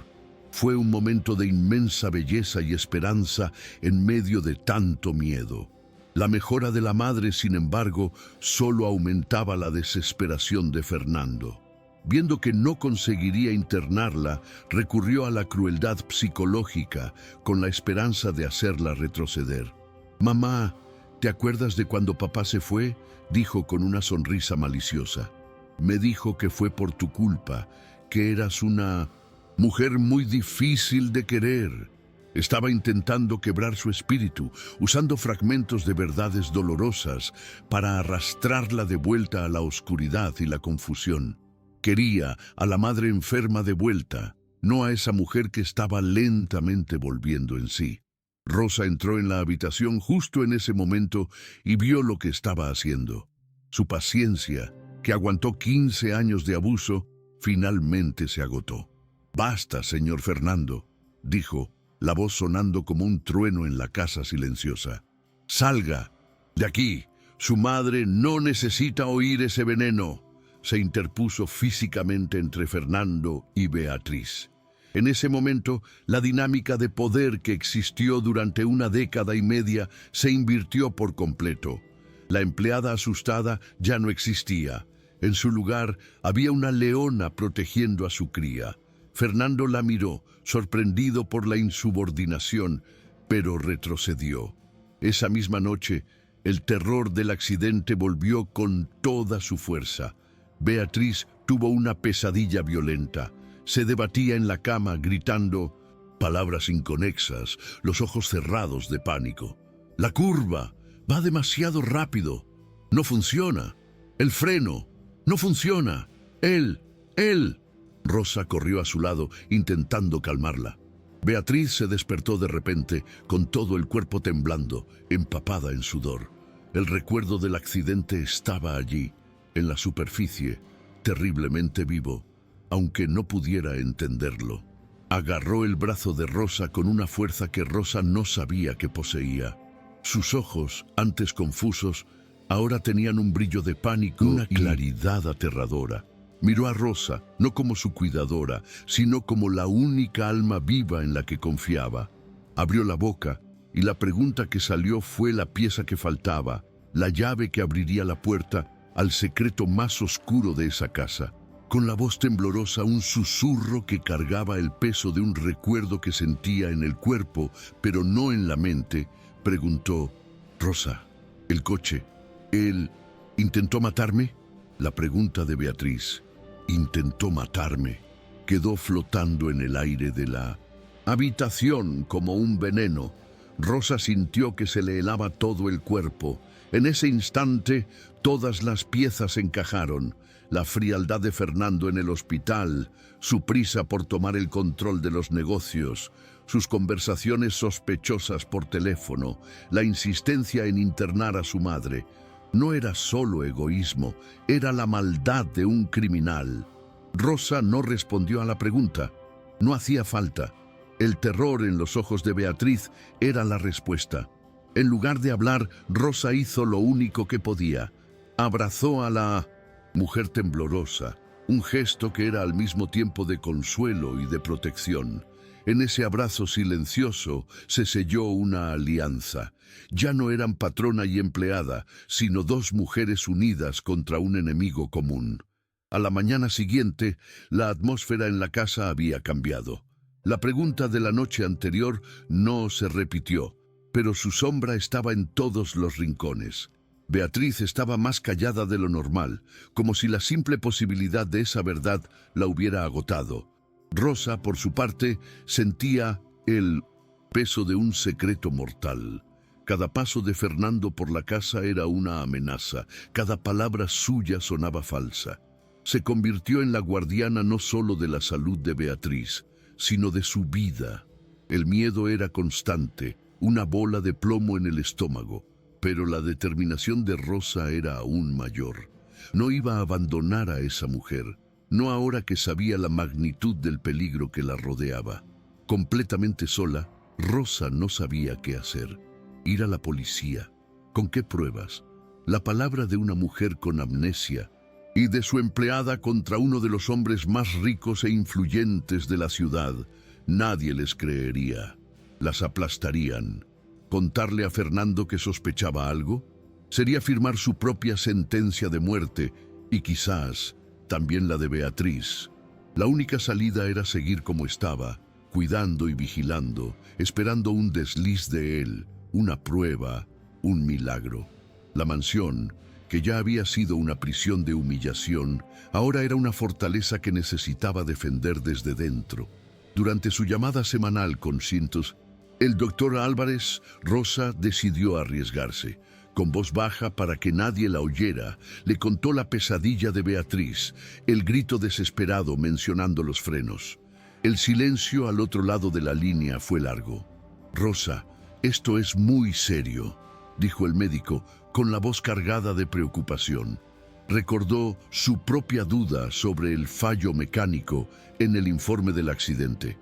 Speaker 1: Fue un momento de inmensa belleza y esperanza en medio de tanto miedo. La mejora de la madre, sin embargo, solo aumentaba la desesperación de Fernando. Viendo que no conseguiría internarla, recurrió a la crueldad psicológica con la esperanza de hacerla retroceder. «Mamá, ¿te acuerdas de cuando papá se fue?», dijo con una sonrisa maliciosa. «Me dijo que fue por tu culpa, que eras una mujer muy difícil de querer». Estaba intentando quebrar su espíritu, usando fragmentos de verdades dolorosas para arrastrarla de vuelta a la oscuridad y la confusión. Quería a la madre enferma de vuelta, no a esa mujer que estaba lentamente volviendo en sí. Rosa entró en la habitación justo en ese momento y vio lo que estaba haciendo. Su paciencia, que aguantó 15 años de abuso, finalmente se agotó. «Basta, señor Fernando», dijo, la voz sonando como un trueno en la casa silenciosa. «Salga de aquí. Su madre no necesita oír ese veneno». Se interpuso físicamente entre Fernando y Beatriz. En ese momento, la dinámica de poder que existió durante una década y media se invirtió por completo. La empleada asustada ya no existía. En su lugar, había una leona protegiendo a su cría. Fernando la miró, sorprendido por la insubordinación, pero retrocedió. Esa misma noche, el terror del accidente volvió con toda su fuerza. Beatriz tuvo una pesadilla violenta. Se debatía en la cama gritando palabras inconexas, los ojos cerrados de pánico. «La curva va demasiado rápido. No funciona. El freno no funciona. Él. Rosa corrió a su lado intentando calmarla. Beatriz se despertó de repente con todo el cuerpo temblando, empapada en sudor. El recuerdo del accidente estaba allí, en la superficie, terriblemente vivo, aunque no pudiera entenderlo. Agarró el brazo de Rosa con una fuerza que Rosa no sabía que poseía. Sus ojos, antes confusos, ahora tenían un brillo de pánico, una claridad aterradora. Miró a Rosa, no como su cuidadora, sino como la única alma viva en la que confiaba. Abrió la boca, y la pregunta que salió fue la pieza que faltaba, la llave que abriría la puerta al secreto más oscuro de esa casa. Con la voz temblorosa, un susurro que cargaba el peso de un recuerdo que sentía en el cuerpo, pero no en la mente, preguntó: «Rosa, el coche, ¿él intentó matarme?». La pregunta de Beatriz, «intentó matarme», quedó flotando en el aire de la habitación como un veneno. Rosa sintió que se le helaba todo el cuerpo. En ese instante, todas las piezas encajaron. La frialdad de Fernando en el hospital, su prisa por tomar el control de los negocios, sus conversaciones sospechosas por teléfono, la insistencia en internar a su madre. No era solo egoísmo, era la maldad de un criminal. Rosa no respondió a la pregunta. No hacía falta. El terror en los ojos de Beatriz era la respuesta. En lugar de hablar, Rosa hizo lo único que podía. Abrazó a la mujer temblorosa, un gesto que era al mismo tiempo de consuelo y de protección. En ese abrazo silencioso se selló una alianza. Ya no eran patrona y empleada, sino dos mujeres unidas contra un enemigo común. A la mañana siguiente, la atmósfera en la casa había cambiado. La pregunta de la noche anterior no se repitió, pero su sombra estaba en todos los rincones. Beatriz estaba más callada de lo normal, como si la simple posibilidad de esa verdad la hubiera agotado. Rosa, por su parte, sentía el peso de un secreto mortal. Cada paso de Fernando por la casa era una amenaza, cada palabra suya sonaba falsa. Se convirtió en la guardiana no solo de la salud de Beatriz, sino de su vida. El miedo era constante, una bola de plomo en el estómago, pero la determinación de Rosa era aún mayor. No iba a abandonar a esa mujer, no ahora que sabía la magnitud del peligro que la rodeaba. Completamente sola, Rosa no sabía qué hacer. Ir a la policía. ¿Con qué pruebas? La palabra de una mujer con amnesia y de su empleada contra uno de los hombres más ricos e influyentes de la ciudad. Nadie les creería. Las aplastarían. ¿Contarle a Fernando que sospechaba algo? Sería firmar su propia sentencia de muerte y quizás también la de Beatriz. La única salida era seguir como estaba, cuidando y vigilando, esperando un desliz de él, una prueba, un milagro. La mansión, que ya había sido una prisión de humillación, ahora era una fortaleza que necesitaba defender desde dentro. Durante su llamada semanal con Cintos, el doctor Álvarez, Rosa decidió arriesgarse. Con voz baja para que nadie la oyera, le contó la pesadilla de Beatriz, el grito desesperado mencionando los frenos. El silencio al otro lado de la línea fue largo. «Rosa, esto es muy serio», dijo el médico, con la voz cargada de preocupación. Recordó su propia duda sobre el fallo mecánico en el informe del accidente.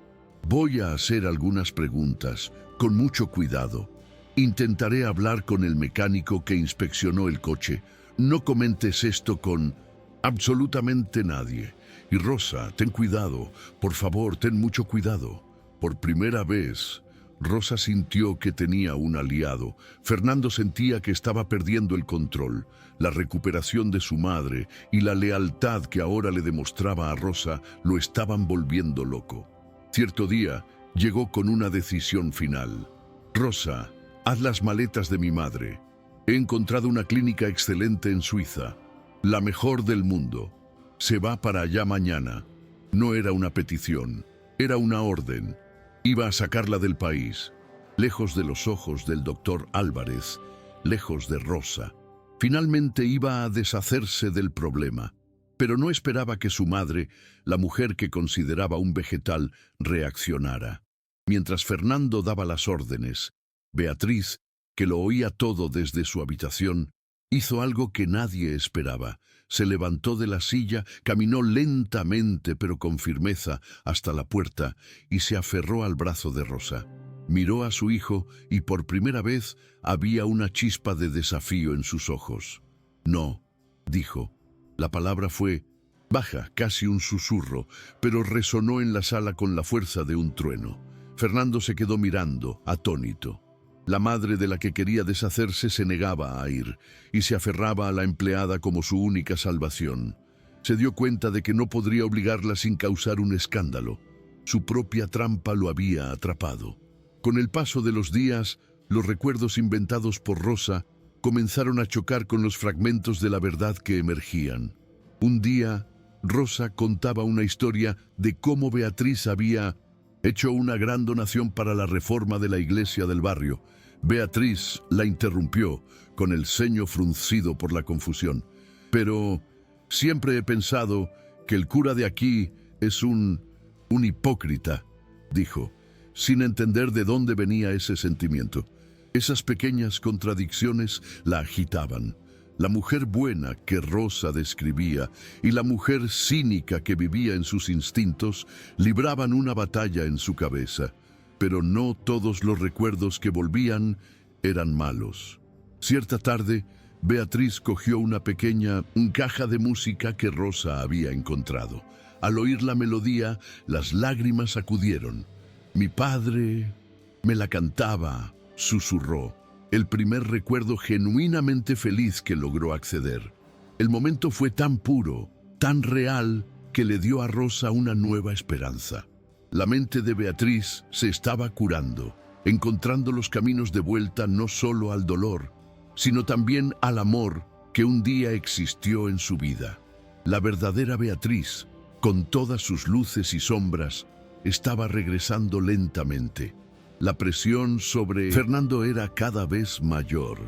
Speaker 1: «Voy a hacer algunas preguntas, con mucho cuidado. Intentaré hablar con el mecánico que inspeccionó el coche. No comentes esto con absolutamente nadie. Y Rosa, ten cuidado, por favor, ten mucho cuidado». Por primera vez, Rosa sintió que tenía un aliado. Fernando sentía que estaba perdiendo el control. La recuperación de su madre y la lealtad que ahora le demostraba a Rosa lo estaban volviendo loco. Cierto día, llegó con una decisión final. «Rosa, haz las maletas de mi madre. He encontrado una clínica excelente en Suiza, la mejor del mundo. Se va para allá mañana». No era una petición, era una orden. Iba a sacarla del país, lejos de los ojos del doctor Álvarez, lejos de Rosa. Finalmente iba a deshacerse del problema, pero no esperaba que su madre, la mujer que consideraba un vegetal, reaccionara. Mientras Fernando daba las órdenes, Beatriz, que lo oía todo desde su habitación, hizo algo que nadie esperaba. Se levantó de la silla, caminó lentamente pero con firmeza hasta la puerta y se aferró al brazo de Rosa. Miró a su hijo y por primera vez había una chispa de desafío en sus ojos. «No», dijo. La palabra fue baja, casi un susurro, pero resonó en la sala con la fuerza de un trueno. Fernando se quedó mirando, atónito. La madre de la que quería deshacerse se negaba a ir y se aferraba a la empleada como su única salvación. Se dio cuenta de que no podría obligarla sin causar un escándalo. Su propia trampa lo había atrapado. Con el paso de los días, los recuerdos inventados por Rosa comenzaron a chocar con los fragmentos de la verdad que emergían. Un día, Rosa contaba una historia de cómo Beatriz había hecho una gran donación para la reforma de la iglesia del barrio. Beatriz la interrumpió, con el ceño fruncido por la confusión. «Pero siempre he pensado que el cura de aquí es un hipócrita», dijo, sin entender de dónde venía ese sentimiento. Esas pequeñas contradicciones la agitaban. La mujer buena que Rosa describía y la mujer cínica que vivía en sus instintos libraban una batalla en su cabeza. Pero no todos los recuerdos que volvían eran malos. Cierta tarde, Beatriz cogió una pequeña caja de música que Rosa había encontrado. Al oír la melodía, las lágrimas acudieron. «Mi padre me la cantaba», susurró. El primer recuerdo genuinamente feliz que logró acceder. El momento fue tan puro, tan real, que le dio a Rosa una nueva esperanza. La mente de Beatriz se estaba curando, encontrando los caminos de vuelta no solo al dolor, sino también al amor que un día existió en su vida. La verdadera Beatriz, con todas sus luces y sombras, estaba regresando lentamente. La presión sobre Fernando era cada vez mayor.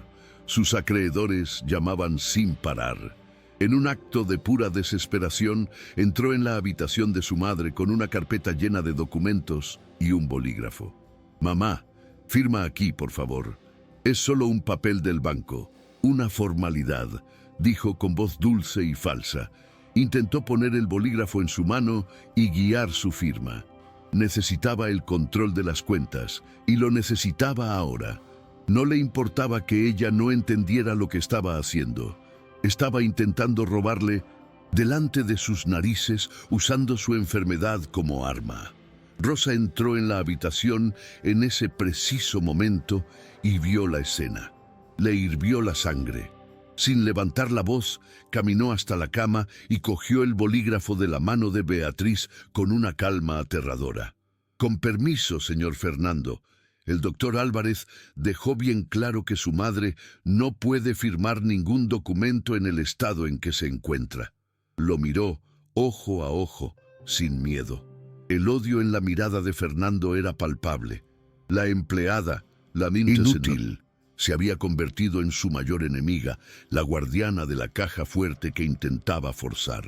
Speaker 1: Sus acreedores llamaban sin parar. En un acto de pura desesperación, entró en la habitación de su madre con una carpeta llena de documentos y un bolígrafo. «Mamá, firma aquí, por favor. Es solo un papel del banco, una formalidad», dijo con voz dulce y falsa. Intentó poner el bolígrafo en su mano y guiar su firma. Necesitaba el control de las cuentas, y lo necesitaba ahora. No le importaba que ella no entendiera lo que estaba haciendo. Estaba intentando robarle delante de sus narices, usando su enfermedad como arma. Rosa entró en la habitación en ese preciso momento y vio la escena. Le hirvió la sangre. Sin levantar la voz, caminó hasta la cama y cogió el bolígrafo de la mano de Beatriz con una calma aterradora. «Con permiso, señor Fernando». El doctor Álvarez dejó bien claro que su madre no puede firmar ningún documento en el estado en que se encuentra. Lo miró, ojo a ojo, sin miedo. El odio en la mirada de Fernando era palpable. La empleada, la inútil, se había convertido en su mayor enemiga, la guardiana de la caja fuerte que intentaba forzar.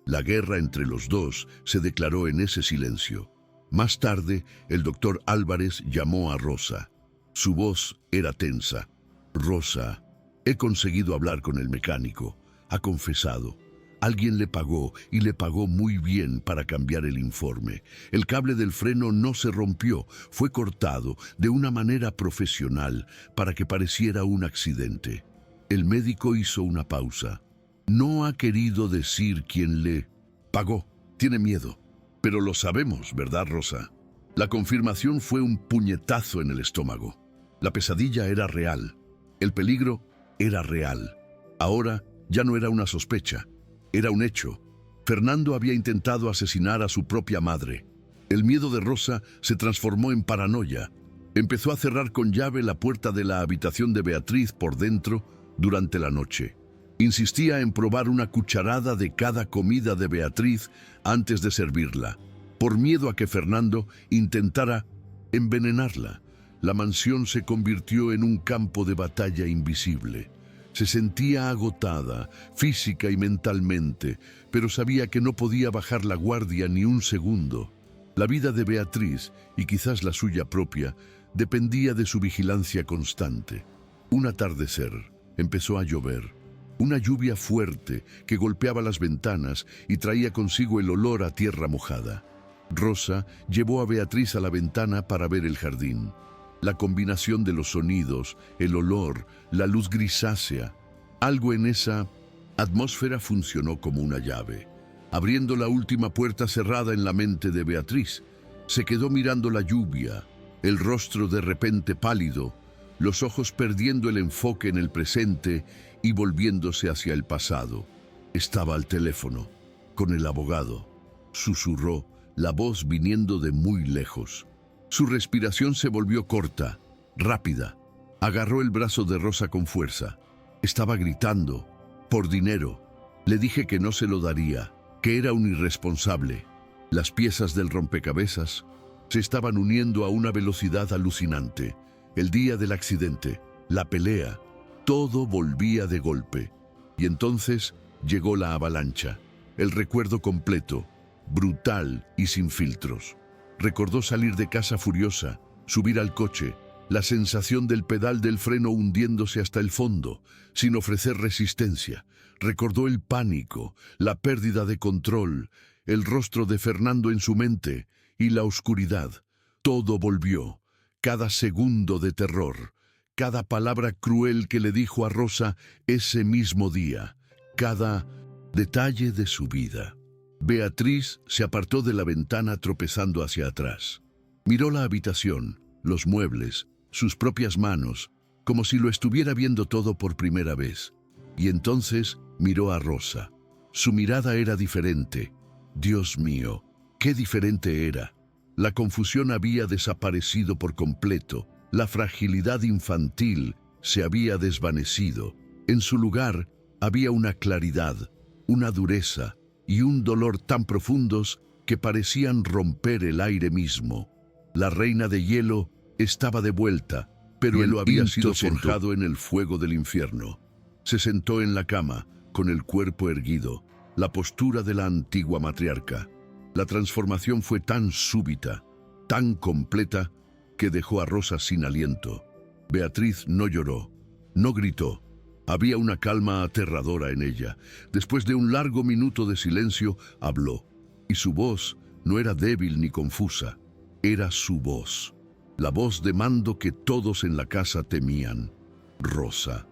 Speaker 1: La guerra entre los dos se declaró en ese silencio. Más tarde, el doctor Álvarez llamó a Rosa. Su voz era tensa. «Rosa, he conseguido hablar con el mecánico. Ha confesado. Alguien le pagó, y le pagó muy bien para cambiar el informe. El cable del freno no se rompió, fue cortado de una manera profesional para que pareciera un accidente». El médico hizo una pausa. «No ha querido decir quién le pagó. Tiene miedo. Pero lo sabemos, ¿verdad, Rosa?» La confirmación fue un puñetazo en el estómago. La pesadilla era real. El peligro era real. Ahora ya no era una sospecha. Era un hecho. Fernando había intentado asesinar a su propia madre. El miedo de Rosa se transformó en paranoia. Empezó a cerrar con llave la puerta de la habitación de Beatriz por dentro durante la noche. Insistía en probar una cucharada de cada comida de Beatriz antes de servirla, por miedo a que Fernando intentara envenenarla. La mansión se convirtió en un campo de batalla invisible. Se sentía agotada, física y mentalmente, pero sabía que no podía bajar la guardia ni un segundo. La vida de Beatriz, y quizás la suya propia, dependía de su vigilancia constante. Un atardecer, empezó a llover. Una lluvia fuerte que golpeaba las ventanas y traía consigo el olor a tierra mojada. Rosa llevó a Beatriz a la ventana para ver el jardín. La combinación de los sonidos, el olor, la luz grisácea, algo en esa atmósfera funcionó como una llave. Abriendo la última puerta cerrada en la mente de Beatriz, se quedó mirando la lluvia, el rostro de repente pálido, los ojos perdiendo el enfoque en el presente y volviéndose hacia el pasado. Estaba al teléfono, con el abogado. Susurró, la voz viniendo de muy lejos. Su respiración se volvió corta, rápida. Agarró el brazo de Rosa con fuerza. Estaba gritando, «Por dinero». Le dije que no se lo daría, que era un irresponsable. Las piezas del rompecabezas se estaban uniendo a una velocidad alucinante. El día del accidente, la pelea, todo volvía de golpe. Y entonces llegó la avalancha, el recuerdo completo, brutal y sin filtros. Recordó salir de casa furiosa, subir al coche, la sensación del pedal del freno hundiéndose hasta el fondo, sin ofrecer resistencia. Recordó el pánico, la pérdida de control, el rostro de Fernando en su mente y la oscuridad. Todo volvió, cada segundo de terror, cada palabra cruel que le dijo a Rosa ese mismo día, cada detalle de su vida. Beatriz se apartó de la ventana tropezando hacia atrás. Miró la habitación, los muebles, sus propias manos, como si lo estuviera viendo todo por primera vez. Y entonces miró a Rosa. Su mirada era diferente. Dios mío, qué diferente era. La confusión había desaparecido por completo. La fragilidad infantil se había desvanecido. En su lugar había una claridad, una dureza y un dolor tan profundos que parecían romper el aire mismo. La reina de hielo estaba de vuelta, pero él lo había sido forjado en el fuego del infierno. Se sentó en la cama, con el cuerpo erguido, la postura de la antigua matriarca. La transformación fue tan súbita, tan completa, que dejó a Rosa sin aliento. Beatriz no lloró, no gritó, Había una calma aterradora en ella. Después de un largo minuto de silencio, habló. Y su voz no era débil ni confusa. Era su voz. La voz de mando que todos en la casa temían. Rosa,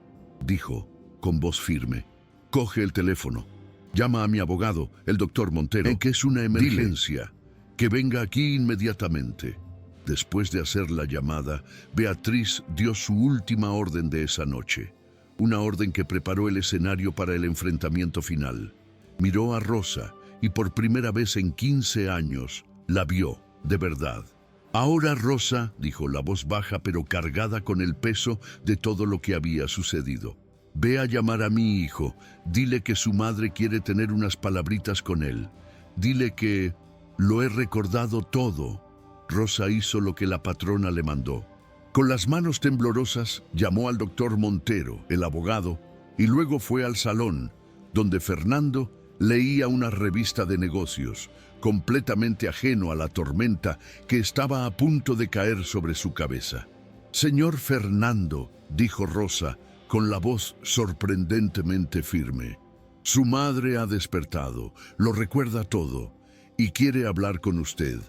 Speaker 1: dijo con voz firme. Coge el teléfono. Llama a mi abogado, el doctor Montero. En que es una emergencia. Que venga aquí inmediatamente. Después de hacer la llamada, Beatriz dio su última orden de esa noche. Una orden que preparó el escenario para el enfrentamiento final. Miró a Rosa y por primera vez en 15 años la vio, de verdad. Ahora, Rosa, dijo la voz baja pero cargada con el peso de todo lo que había sucedido. Ve a llamar a mi hijo. Dile que su madre quiere tener unas palabritas con él. Dile que lo he recordado todo. Rosa hizo lo que la patrona le mandó. Con las manos temblorosas, llamó al doctor Montero, el abogado, y luego fue al salón, donde Fernando leía una revista de negocios, completamente ajeno a la tormenta que estaba a punto de caer sobre su cabeza. Señor Fernando, dijo Rosa, con la voz sorprendentemente firme. Su madre ha despertado, lo recuerda todo, y quiere hablar con usted.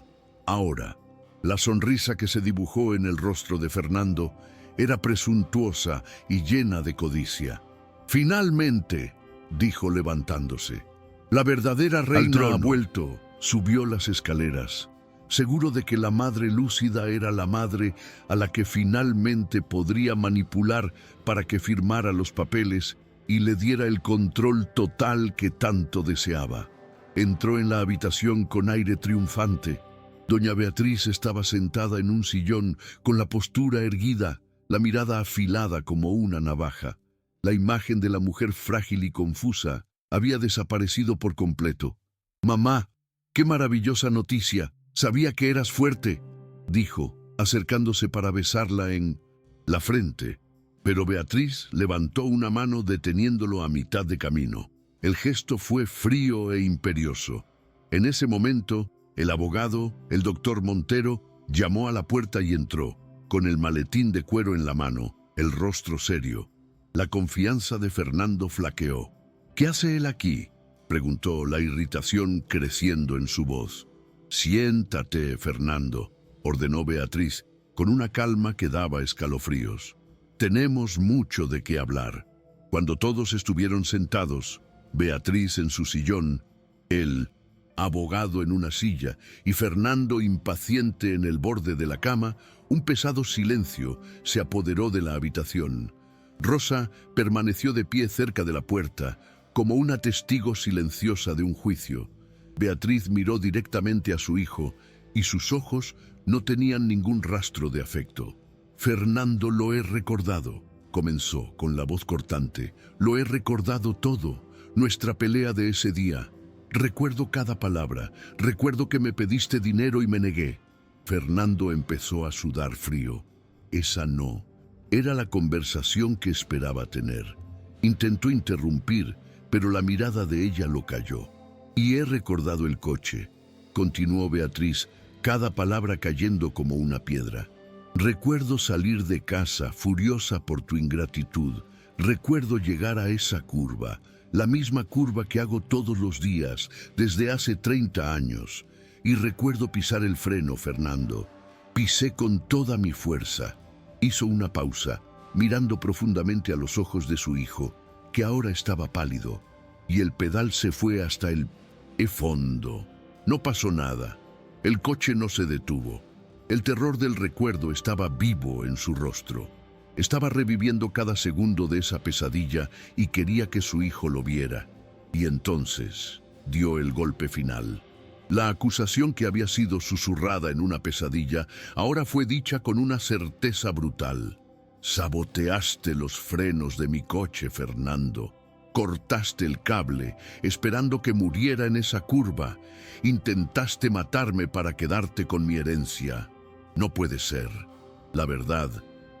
Speaker 1: Ahora. La sonrisa que se dibujó en el rostro de Fernando era presuntuosa y llena de codicia. Finalmente, dijo levantándose, la verdadera reina ha vuelto. Subió las escaleras, seguro de que la madre lúcida era la madre a la que finalmente podría manipular para que firmara los papeles y le diera el control total que tanto deseaba. Entró en la habitación con aire triunfante. Doña Beatriz estaba sentada en un sillón con la postura erguida, la mirada afilada como una navaja. La imagen de la mujer frágil y confusa había desaparecido por completo. «Mamá, qué maravillosa noticia. Sabía que eras fuerte», dijo, acercándose para besarla en la frente. Pero Beatriz levantó una mano deteniéndolo a mitad de camino. El gesto fue frío e imperioso. En ese momento, el abogado, el doctor Montero, llamó a la puerta y entró, con el maletín de cuero en la mano, el rostro serio. La confianza de Fernando flaqueó. «¿Qué hace él aquí?», preguntó, la irritación creciendo en su voz. «Siéntate, Fernando», ordenó Beatriz, con una calma que daba escalofríos. «Tenemos mucho de qué hablar». Cuando todos estuvieron sentados, Beatriz en su sillón, él, abogado en una silla, y Fernando impaciente en el borde de la cama, un pesado silencio se apoderó de la habitación. Rosa permaneció de pie cerca de la puerta, como una testigo silenciosa de un juicio. Beatriz miró directamente a su hijo, y sus ojos no tenían ningún rastro de afecto. «Fernando, lo he recordado», comenzó con la voz cortante. «Lo he recordado todo, nuestra pelea de ese día. Recuerdo cada palabra, recuerdo que me pediste dinero y me negué». Fernando empezó a sudar frío. Esa no era la conversación que esperaba tener. Intentó interrumpir, pero la mirada de ella lo calló. «Y he recordado el coche», continuó Beatriz, cada palabra cayendo como una piedra. «Recuerdo salir de casa furiosa por tu ingratitud. Recuerdo llegar a esa curva, la misma curva que hago todos los días, desde hace 30 años. Y recuerdo pisar el freno, Fernando. Pisé con toda mi fuerza». Hizo una pausa, mirando profundamente a los ojos de su hijo, que ahora estaba pálido, y el pedal se fue hasta el fondo. No pasó nada. El coche no se detuvo. El terror del recuerdo estaba vivo en su rostro. Estaba reviviendo cada segundo de esa pesadilla y quería que su hijo lo viera. Y entonces dio el golpe final. La acusación que había sido susurrada en una pesadilla ahora fue dicha con una certeza brutal. «Saboteaste los frenos de mi coche, Fernando. Cortaste el cable, esperando que muriera en esa curva. Intentaste matarme para quedarte con mi herencia. No puede ser. La verdad,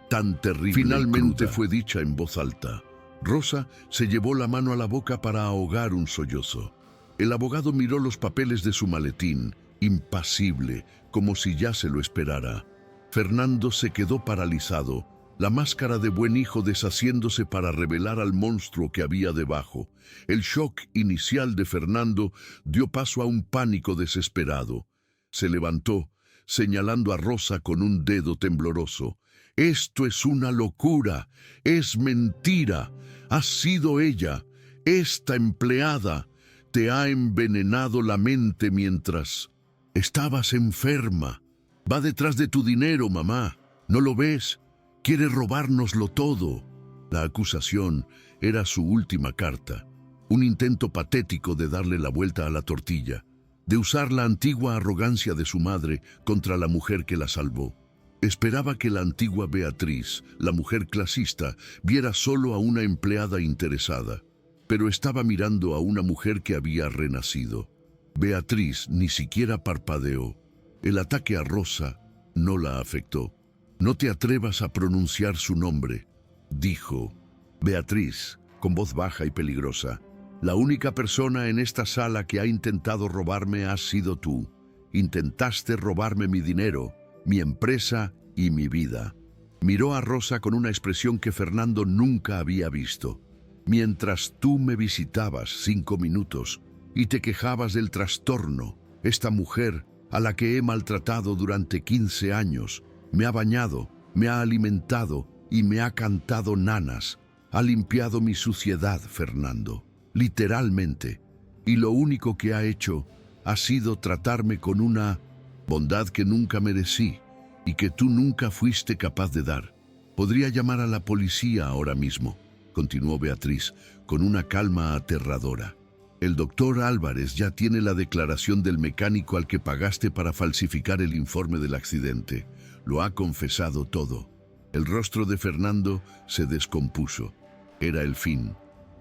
Speaker 1: tan terrible finalmente fue dicha en voz alta». Rosa se llevó la mano a la boca para ahogar un sollozo. El abogado miró los papeles de su maletín, impasible, como si ya se lo esperara. Fernando se quedó paralizado, La máscara de buen hijo deshaciéndose para revelar al monstruo que había debajo. El shock inicial de Fernando dio paso a un pánico desesperado. Se levantó, señalando a Rosa con un dedo tembloroso. «Esto es una locura, es mentira. Ha sido ella, esta empleada. Te ha envenenado la mente mientras estabas enferma. Va detrás de tu dinero, mamá. ¿No lo ves? Quiere robárnoslo todo». La acusación era su última carta, un intento patético de darle la vuelta a la tortilla, de usar la antigua arrogancia de su madre contra la mujer que la salvó. Esperaba que la antigua Beatriz, la mujer clasista, viera solo a una empleada interesada, pero estaba mirando a una mujer que había renacido. Beatriz ni siquiera parpadeó. El ataque a Rosa no la afectó. «No te atrevas a pronunciar su nombre», dijo Beatriz, con voz baja y peligrosa. «La única persona en esta sala que ha intentado robarme has sido tú. Intentaste robarme mi dinero, mi empresa y mi vida». Miró a Rosa con una expresión que Fernando nunca había visto. «Mientras tú me visitabas 5 minutos y te quejabas del trastorno, esta mujer, a la que he maltratado durante 15 años, me ha bañado, me ha alimentado y me ha cantado nanas. Ha limpiado mi suciedad, Fernando, literalmente. Y lo único que ha hecho ha sido tratarme con una bondad que nunca merecí y que tú nunca fuiste capaz de dar. Podría llamar a la policía ahora mismo», continuó Beatriz, con una calma aterradora. «El doctor Álvarez ya tiene la declaración del mecánico al que pagaste para falsificar el informe del accidente. Lo ha confesado todo». El rostro de Fernando se descompuso. Era el fin.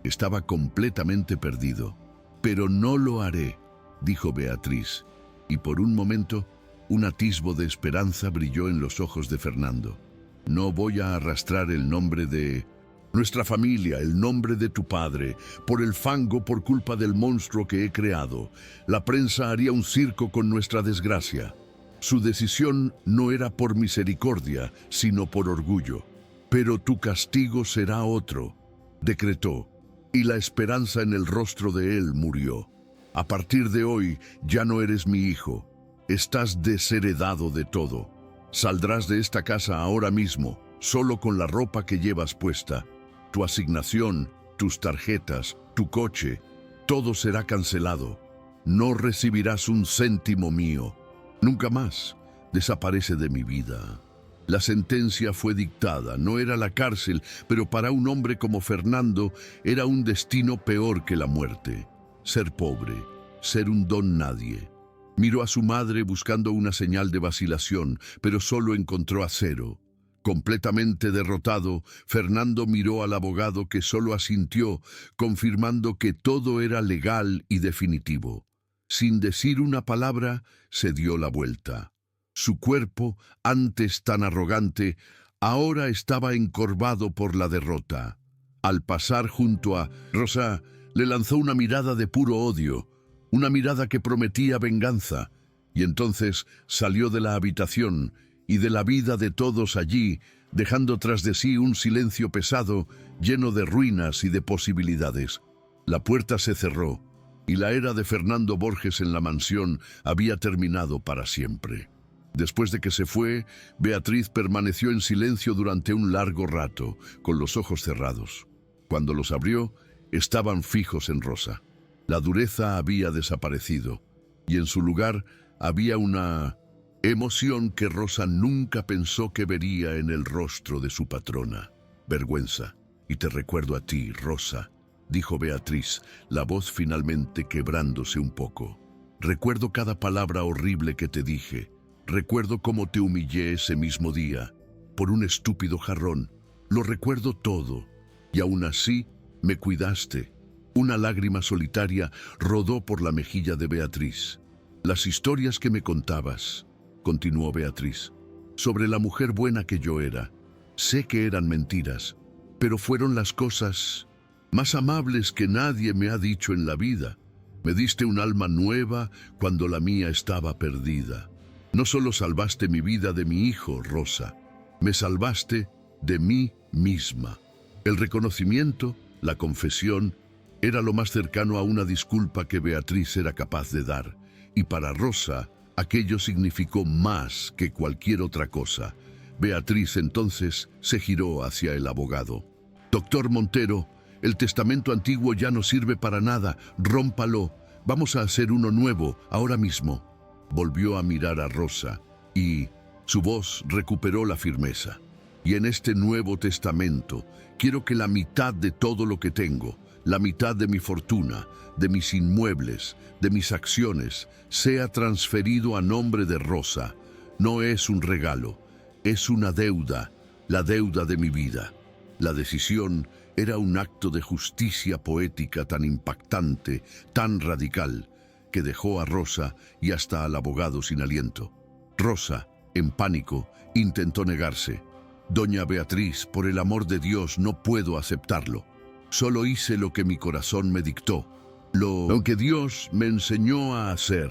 Speaker 1: Estaba completamente perdido. «Pero no lo haré», dijo Beatriz, y por un momento un atisbo de esperanza brilló en los ojos de Fernando. «No voy a arrastrar el nombre de nuestra familia, el nombre de tu padre, por el fango por culpa del monstruo que he creado. La prensa haría un circo con nuestra desgracia». Su decisión no era por misericordia, sino por orgullo. «Pero tu castigo será otro», decretó, y la esperanza en el rostro de él murió. «A partir de hoy ya no eres mi hijo. Estás desheredado de todo. Saldrás de esta casa ahora mismo, solo con la ropa que llevas puesta. Tu asignación, tus tarjetas, tu coche, todo será cancelado. No recibirás un céntimo mío. Nunca más. Desaparece de mi vida». La sentencia fue dictada, no era la cárcel, pero para un hombre como Fernando era un destino peor que la muerte. Ser pobre, ser un don nadie. Miró a su madre buscando una señal de vacilación, pero solo encontró acero. Completamente derrotado, Fernando miró al abogado que solo asintió, confirmando que todo era legal y definitivo. Sin decir una palabra, se dio la vuelta. Su cuerpo, antes tan arrogante, ahora estaba encorvado por la derrota. Al pasar junto a Rosa, le lanzó una mirada de puro odio, una mirada que prometía venganza, y entonces salió de la habitación y de la vida de todos allí, dejando tras de sí un silencio pesado, lleno de ruinas y de posibilidades. La puerta se cerró, y la era de Fernando Borges en la mansión había terminado para siempre. Después de que se fue, Beatriz permaneció en silencio durante un largo rato, con los ojos cerrados. Cuando los abrió, estaban fijos en Rosa. La dureza había desaparecido, y en su lugar había una emoción que Rosa nunca pensó que vería en el rostro de su patrona. «Vergüenza, y te recuerdo a ti, Rosa», dijo Beatriz, la voz finalmente quebrándose un poco. «Recuerdo cada palabra horrible que te dije. Recuerdo cómo te humillé ese mismo día, por un estúpido jarrón. Lo recuerdo todo, y aún así me cuidaste». Una lágrima solitaria rodó por la mejilla de Beatriz. «Las historias que me contabas», continuó Beatriz, «sobre la mujer buena que yo era, sé que eran mentiras, pero fueron las cosas más amables que nadie me ha dicho en la vida. Me diste un alma nueva cuando la mía estaba perdida. No solo salvaste mi vida de mi hijo, Rosa, me salvaste de mí misma. El reconocimiento, la confesión, era lo más cercano a una disculpa que Beatriz era capaz de dar. Y para Rosa, aquello significó más que cualquier otra cosa. Beatriz entonces se giró hacia el abogado. «Doctor Montero, el testamento antiguo ya no sirve para nada. Rómpalo. Vamos a hacer uno nuevo, ahora mismo». Volvió a mirar a Rosa y su voz recuperó la firmeza. «Y en este nuevo testamento quiero que la mitad de todo lo que tengo, la mitad de mi fortuna, de mis inmuebles, de mis acciones, sea transferido a nombre de Rosa. No es un regalo, es una deuda, la deuda de mi vida». La decisión era un acto de justicia poética tan impactante, tan radical, que dejó a Rosa y hasta al abogado sin aliento. Rosa, en pánico, intentó negarse. «Doña Beatriz, por el amor de Dios, no puedo aceptarlo. Solo hice lo que mi corazón me dictó, lo que Dios me enseñó a hacer».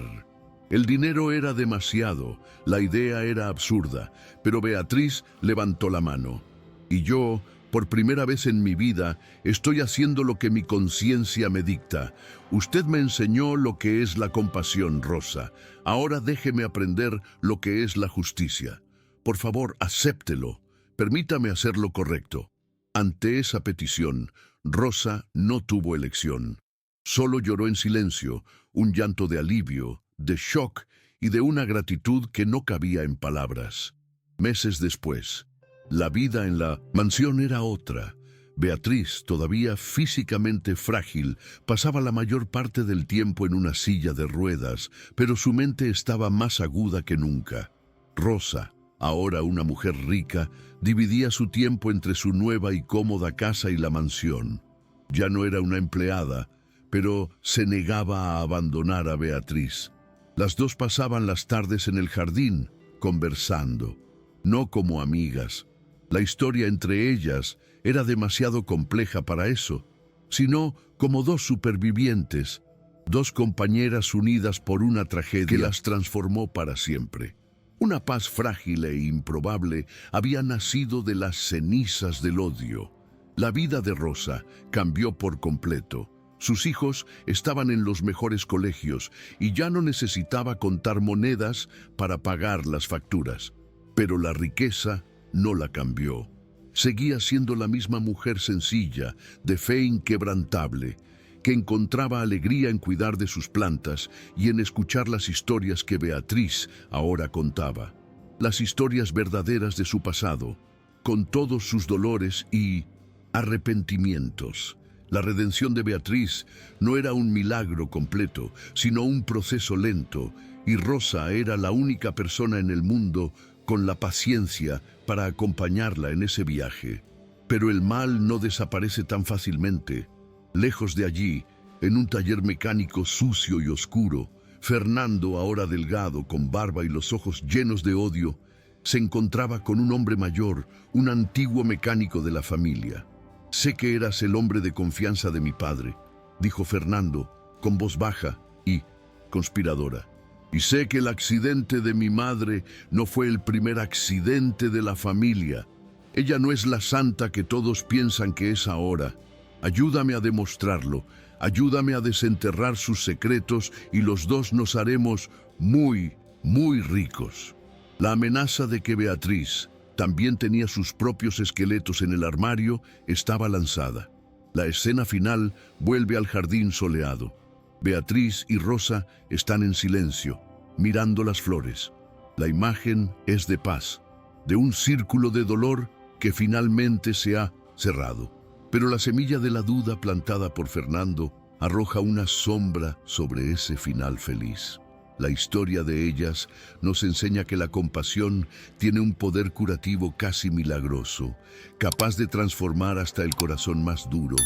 Speaker 1: El dinero era demasiado, la idea era absurda, pero Beatriz levantó la mano. «Y yo, por primera vez en mi vida, estoy haciendo lo que mi conciencia me dicta. Usted me enseñó lo que es la compasión, Rosa. Ahora déjeme aprender lo que es la justicia. Por favor, acéptelo. Permítame hacer lo correcto». Ante esa petición, Rosa no tuvo elección. Solo lloró en silencio, un llanto de alivio, de shock y de una gratitud que no cabía en palabras. Meses después, la vida en la mansión era otra. Beatriz, todavía físicamente frágil, pasaba la mayor parte del tiempo en una silla de ruedas, pero su mente estaba más aguda que nunca. Rosa, ahora una mujer rica, dividía su tiempo entre su nueva y cómoda casa y la mansión. Ya no era una empleada, pero se negaba a abandonar a Beatriz. Las dos pasaban las tardes en el jardín, conversando, no como amigas. La historia entre ellas era demasiado compleja para eso, sino como dos supervivientes, dos compañeras unidas por una tragedia que las transformó para siempre. Una paz frágil e improbable había nacido de las cenizas del odio. La vida de Rosa cambió por completo. Sus hijos estaban en los mejores colegios y ya no necesitaba contar monedas para pagar las facturas. Pero la riqueza no la cambió. Seguía siendo la misma mujer sencilla, de fe inquebrantable, que encontraba alegría en cuidar de sus plantas y en escuchar las historias que Beatriz ahora contaba. Las historias verdaderas de su pasado, con todos sus dolores y arrepentimientos. La redención de Beatriz no era un milagro completo, sino un proceso lento, y Rosa era la única persona en el mundo con la paciencia para acompañarla en ese viaje. Pero el mal no desaparece tan fácilmente. Lejos de allí, en un taller mecánico sucio y oscuro, Fernando, ahora delgado, con barba y los ojos llenos de odio, se encontraba con un hombre mayor, un antiguo mecánico de la familia. «Sé que eras el hombre de confianza de mi padre», dijo Fernando, con voz baja y conspiradora. «Y sé que el accidente de mi madre no fue el primer accidente de la familia. Ella no es la santa que todos piensan que es ahora. Ayúdame a demostrarlo, ayúdame a desenterrar sus secretos y los dos nos haremos muy, muy ricos». La amenaza de que Beatriz también tenía sus propios esqueletos en el armario estaba lanzada. La escena final vuelve al jardín soleado. Beatriz y Rosa están en silencio, mirando las flores. La imagen es de paz, de un círculo de dolor que finalmente se ha cerrado. Pero la semilla de la duda plantada por Fernando arroja una sombra sobre ese final feliz. La historia de ellas nos enseña que la compasión tiene un poder curativo casi milagroso, capaz de transformar hasta el corazón más duro.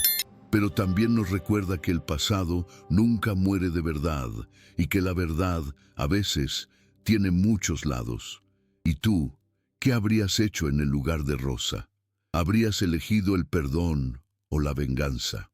Speaker 1: Pero también nos recuerda que el pasado nunca muere de verdad y que la verdad, a veces, tiene muchos lados. ¿Y tú, qué habrías hecho en el lugar de Rosa? ¿Habrías elegido el perdón o la venganza?